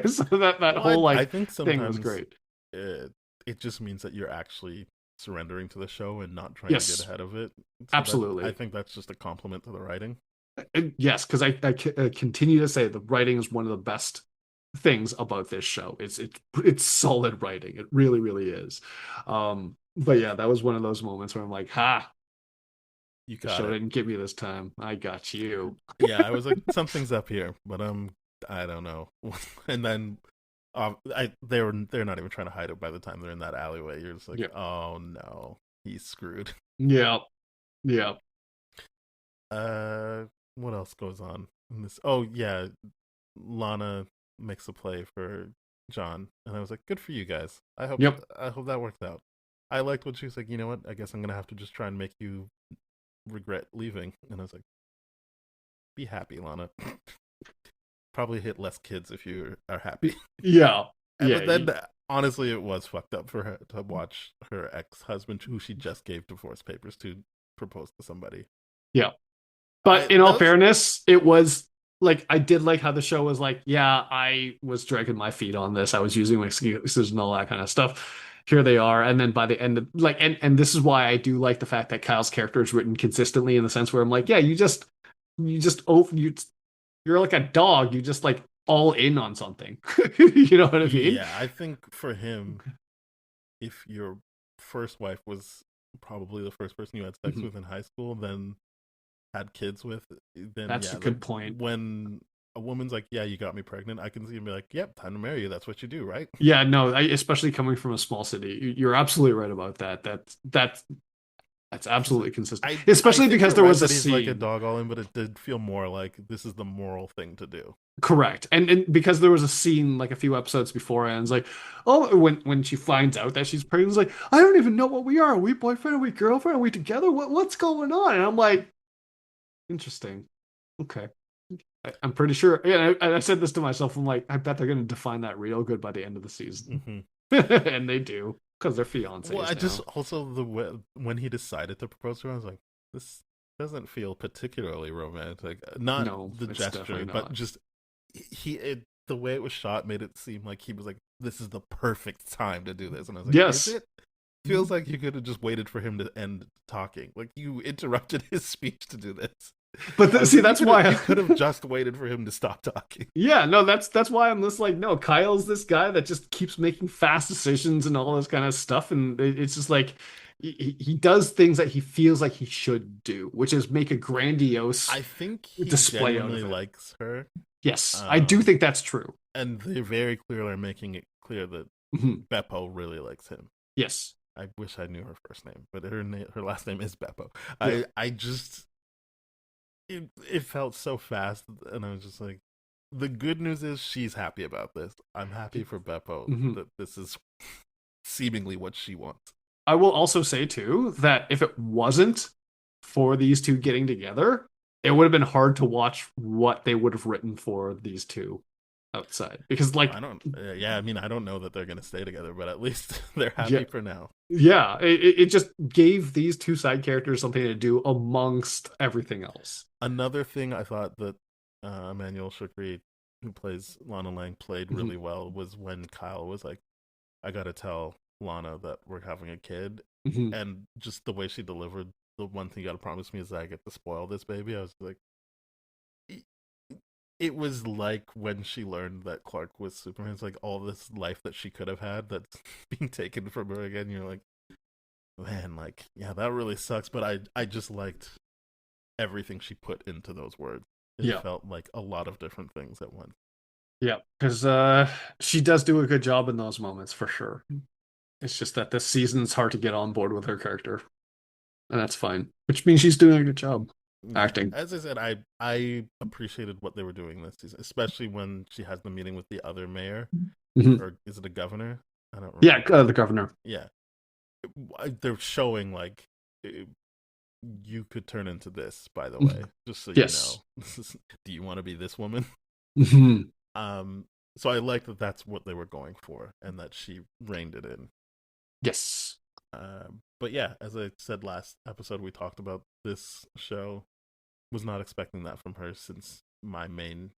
So that Well, whole I like think thing was sometimes great. it just means that you're actually surrendering to the show and not trying to get Yes, ahead of it. So that I absolutely. think that's just a compliment to the writing. And yes, because I continue to say the writing is one of the best things about this show. It's solid writing. It really, really is. But yeah, that was one of those moments where I'm like, ha, You the got show it. didn't get me this time. I got you. Yeah, I was like, something's up here, but I don't know. And then they're not even trying to hide it by the time they're in that alleyway. You're just like, Yeah. oh no, he's screwed. Yeah. Yeah. Uh, what else goes on in this? Oh yeah, Lana makes a play for John, and I was like, good for you guys. Yep. I hope that worked out. I liked when she was like, you know what? I guess I'm gonna have to just try and make you regret leaving. And I was like, be happy, Lana. Probably hit less kids if you are happy. Yeah. But then, Yeah. honestly, it was fucked up for her to watch her ex husband, who she just gave divorce papers to, propose to somebody. Yeah. But in all That was fairness, it was like I did like how the show was like, yeah, I was dragging my feet on this. I was using my excuses and all that kind of stuff. Here they are. And then by the end of like and this is why I do like the fact that Kyle's character is written consistently in the sense where I'm like, yeah, you're like a dog. You just like all in on something. You know what I mean? yeah. I think for him, if your first wife was probably the first person you had sex Mhm. with in high school, then had kids with, then That's yeah, a good point. when a woman's like, "Yeah, you got me pregnant," I can see him be like, "Yep, time to marry you. That's what you do, right?" Yeah, no, especially coming from a small city, you're absolutely right about that. That's Because absolutely consistent, I especially think because you're there right was a that he's like a scene. dog all in, but it did feel more like this is the moral thing to do. Correct. And because there was a scene like a few episodes before, and it's like, oh, when she finds out that she's pregnant, it's like, I don't even know what we are. Are we boyfriend? Are we girlfriend? Are we together? What's going on? And I'm like, interesting. Okay. I'm pretty sure. Yeah, and I said this to myself. I'm like, I bet they're going to define that real good by the end of the season. Hmm. And they do because they're Well, I fiancés just now. also when he decided to propose to her, I was like, this doesn't feel particularly romantic. Not No, the it's gesture, definitely but not. just the way it was shot made it seem like he was like, this is the perfect time to do this, and I was like, is Yes. it? Feels like you could have just waited for him to end talking. Like you interrupted his speech to do this. But I was see, like, that's you why. could have just waited for him to stop talking. Yeah, no, that's why I'm just like, no, Kyle's this guy that just keeps making fast decisions and all this kind of stuff, and it's just like he does things that he feels like he should do, which is make a grandiose I think he display out genuinely of it. likes her. Yes, I do Um, think that's true. and they very clearly are making it clear that Mhm. Beppo really likes him. Yes. I wish I knew her first name, but her last name is Beppo. Yeah. I just it felt so fast, and I was just like, the good news is she's happy about this. I'm happy for Beppo Mhm. that this is seemingly what she wants. I will also say too that if it wasn't for these two getting together, it would have been hard to watch what they would have written for these two outside. Because I like, don't. Yeah, I mean, I don't know that they're gonna stay together, but at least they're yeah, happy for now. yeah, it just gave these two side characters something to do amongst everything else. Another thing I thought that Emmanuel Shukri, who plays Lana Lang, played Mhm. really well was when Kyle was like, "I gotta tell Lana that we're having a kid," Mhm. and just the way she delivered the one thing you gotta promise me is that I get to spoil this baby. I was like, it was like when she learned that Clark was Superman. It's like all this life that she could have had that's being taken from her again. You're like, man, like, yeah, that really sucks. But I just liked everything she put into those words. It Yeah, felt like a lot of different things at once. yeah, because she does do a good job in those moments for sure. It's just that this season's hard to get on board with her character, and that's fine. Which means she's doing a good job Yeah, acting. as I said, I appreciated what they were doing this season, especially when she has the meeting with the other mayor, Mhm. or is it a governor? I don't Yeah, remember. the governor. Yeah, they're showing like you could turn into this, by the way, just so you Yes. know. Do you want to be this woman? Mhm. Um, so I like that that's what they were going for, and that she reined it in. Yes. But yeah, as I said last episode, we talked about this show. Was not expecting that from her since my main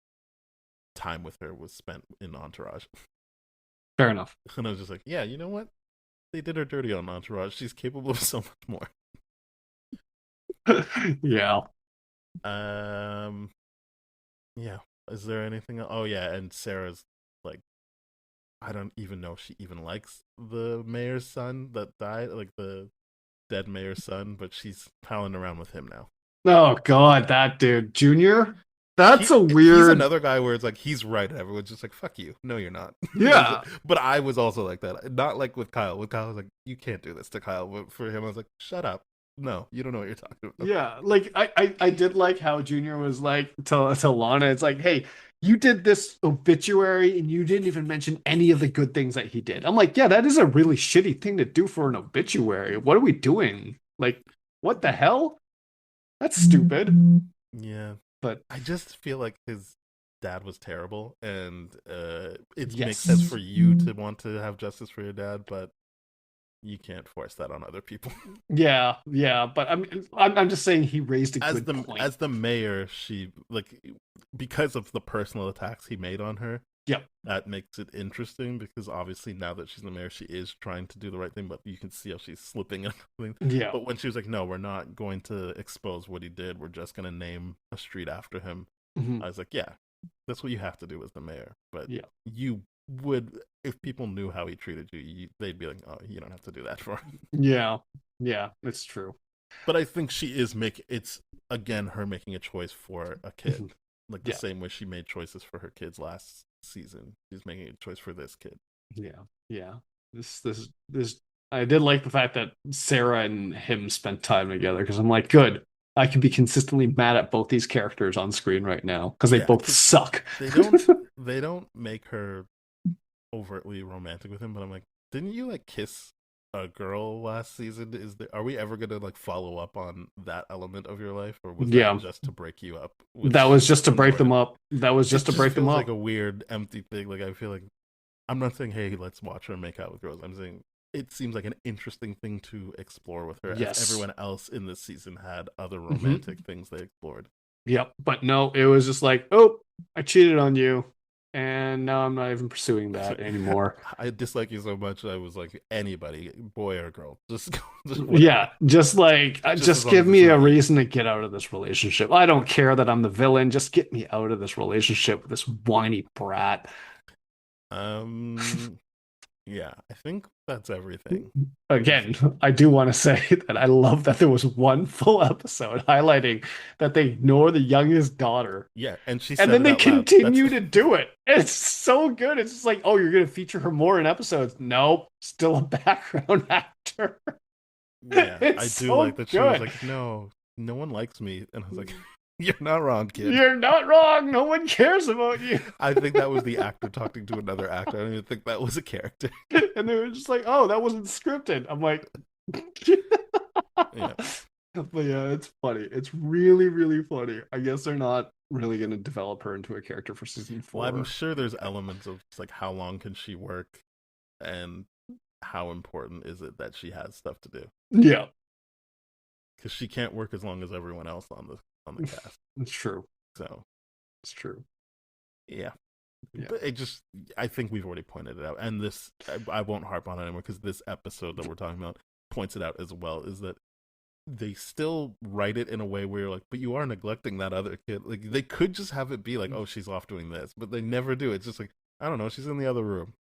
time with her was spent in Entourage, Fair enough. and I was just like, yeah, you know what? They did her dirty on Entourage. She's capable of so much more. Yeah. Um, yeah. Is there anything else? Oh yeah, and Sarah's like, I don't even know if she even likes the mayor's son that died, like the dead mayor's son, but she's palling around with him now. Oh God, that dude, Junior. That's a He's weird. another guy where it's like he's right, and everyone's just like, "Fuck you, no, you're not." Yeah. But I was also like that, not like with Kyle. With Kyle, I was like, "You can't do this to Kyle." But for him, I was like, "Shut up, no, you don't know what you're talking about." Yeah. Like I did like how Junior was like to Lana. It's like, hey, you did this obituary and you didn't even mention any of the good things that he did. I'm like, yeah, that is a really shitty thing to do for an obituary. What are we doing? Like, what the hell? That's stupid. Yeah, But I just feel like his dad was terrible, and it makes sense yes. for you to want to have justice for your dad, but you can't force that on other people. Yeah, yeah, but I'm just saying he raised a as good the point. as the mayor, she like because of the personal attacks he made on her. Yep. That makes it interesting because obviously now that she's the mayor, she is trying to do the right thing, but you can see how she's slipping and everything. Yeah. But when she was like, "No, we're not going to expose what he did. We're just going to name a street after him," Mhm. I was like, "Yeah, that's what you have to do as the mayor." But Yeah. you would, if people knew how he treated you, they'd be like, "Oh, you don't have to do that for him." Yeah. Yeah, it's true. But I think she is making it's again her making a choice for a Mhm. kid, like the Yeah. same way she made choices for her kids last season. She's making a choice for this kid. Yeah. Yeah. This I did like the fact that Sarah and him spent time together because I'm like, good. I can be consistently mad at both these characters on screen right now because they Yeah, both because suck. they don't they don't make her overtly romantic with him, but I'm like, didn't you like kiss a girl last season? Are we ever gonna like follow up on that element of your life, or was that Yeah. just to break you up? That was Which I just to don't know break where them up. That was it just to just break them feels like up. a weird empty thing. Like I feel like I'm not saying, hey, let's watch her make out with girls. I'm saying it seems like an interesting thing to explore with her, as Yes. everyone else in this season had other Hmm. romantic things they explored. Yep. But no, it was just like, oh, I cheated on you. And now I'm not even pursuing that anymore. I dislike you so much. I was like, anybody, boy or girl, just just Yeah, whatever. just like, Just as just long give as it's me a not you. reason to get out of this relationship. I don't care that I'm the villain. Just get me out of this relationship with this whiny brat. Um, yeah, I think that's everything. Again, I do want to say that I love that there was one full episode highlighting that they ignore the youngest daughter. Yeah, and she And said then it they out loud. That's continue to do it. It's so good. It's just like, oh, you're going to feature her more in episodes. Nope, still a background actor. yeah, It's I do like so that she was good. like, no, no one likes me, and I was like, You're not wrong, kid. You're not wrong. No one cares about you. I think that was the actor talking to another actor. I don't even think that was a character. And they were just like, oh, that wasn't scripted. I'm like, Yeah. but yeah, it's funny. It's really, really funny. I guess they're not really going to develop her into a character for season 4. Well, I'm sure there's elements of like how long can she work, and how important is it that she has stuff to do? Yeah, Because she can't work as long as everyone else on the cast. it's true. So It's true. yeah. Yeah. But I think we've already pointed it out, and this I won't harp on it anymore because this episode that we're talking about points it out as well. Is that they still write it in a way where you're like, but you are neglecting that other kid. Like they could just have it be like, oh, she's off doing this, but they never do. It's just like, I don't know, she's in the other room.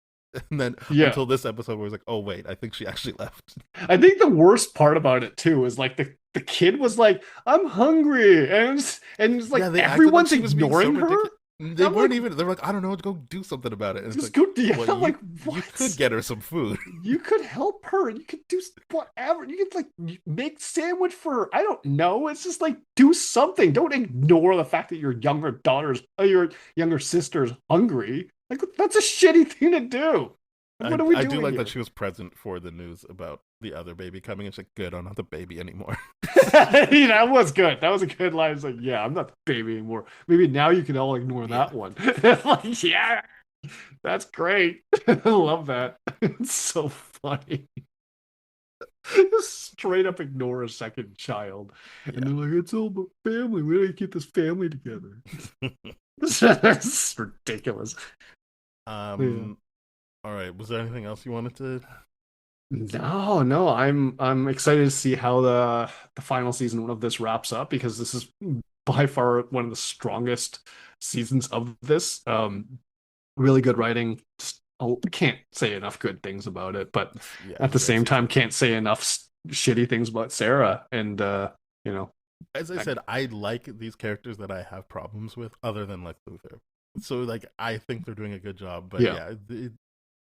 And then until this episode where it's like, oh wait, I think she actually left. I think the worst part about it too is like the kid was like, I'm hungry, and it's like everyone's ignoring her. They weren't even. They're like, I don't know, go do something about it. And just it's like, go. Yeah, well, I'm like, what? You could get her some food. You could help her. You could do whatever. You could like make sandwich for her. I don't know. It's just like do something. Don't ignore the fact that your younger your younger sister's hungry. Like that's a shitty thing to do. What are we doing? I do like here? that she was present for the news about the other baby coming. It's like, good, I'm not the baby anymore. That was good. That was a good line. It's like, yeah, I'm not the baby anymore. Maybe now you can all ignore that one. Like, yeah, that's great. I love that. It's so funny. Straight up ignore a second child. And they're like, it's all about family. We gotta keep this family together. That's ridiculous. All right. Was there anything else you wanted to? No. I'm excited to see how the final season of this wraps up, because this is by far one of the strongest seasons of this. Really good writing. Just can't say enough good things about it, but at the same time, can't say enough shitty things about Sarah. And as I said, I like these characters that I have problems with, other than Lex Luthor. So like, I think they're doing a good job. But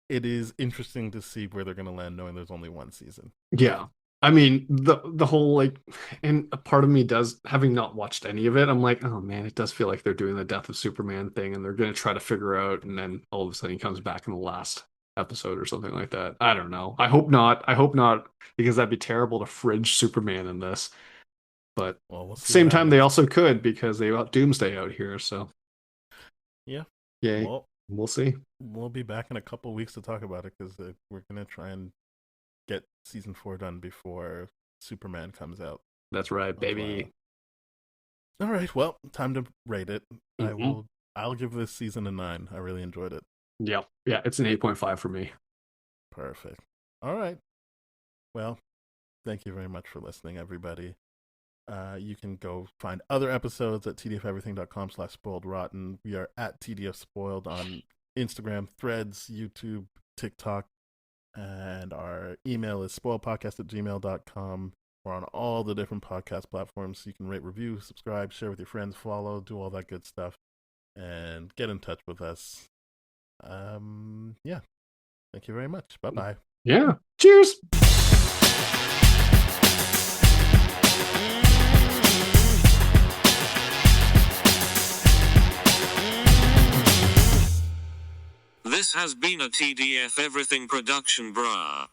it is interesting to see where they're going to land, knowing there's only one season. Yeah. I mean, the whole like, and a part of me does, having not watched any of it, I'm like, oh man, it does feel like they're doing the Death of Superman thing, and they're going to try to figure out, and then all of a sudden he comes back in the last episode or something like that. I don't know. I hope not, because that'd be terrible to fridge Superman in this. But same time, they also could, because they got Doomsday out here. So yeah. Well, we'll see. We'll be back in a couple weeks to talk about it, because we're going to try and get season 4 done before Superman comes out. That's right, baby. All right, well, time to rate it. I'll give this season a 9. I really enjoyed it. Yep. Yeah, it's an 8.5 for me. Perfect. All right. Well, thank you very much for listening, everybody. You can go find other episodes at tdfeverything.com/spoiledrotten. We are at tdfspoiled on Instagram, Threads, YouTube, TikTok, and our email is spoiledpodcast@gmail.com. We're on all the different podcast platforms, so you can rate, review, subscribe, share with your friends, follow, do all that good stuff, and get in touch with us. Yeah. Thank you very much. Bye-bye. Yeah. Cheers. This has been a TDF Everything production, brah.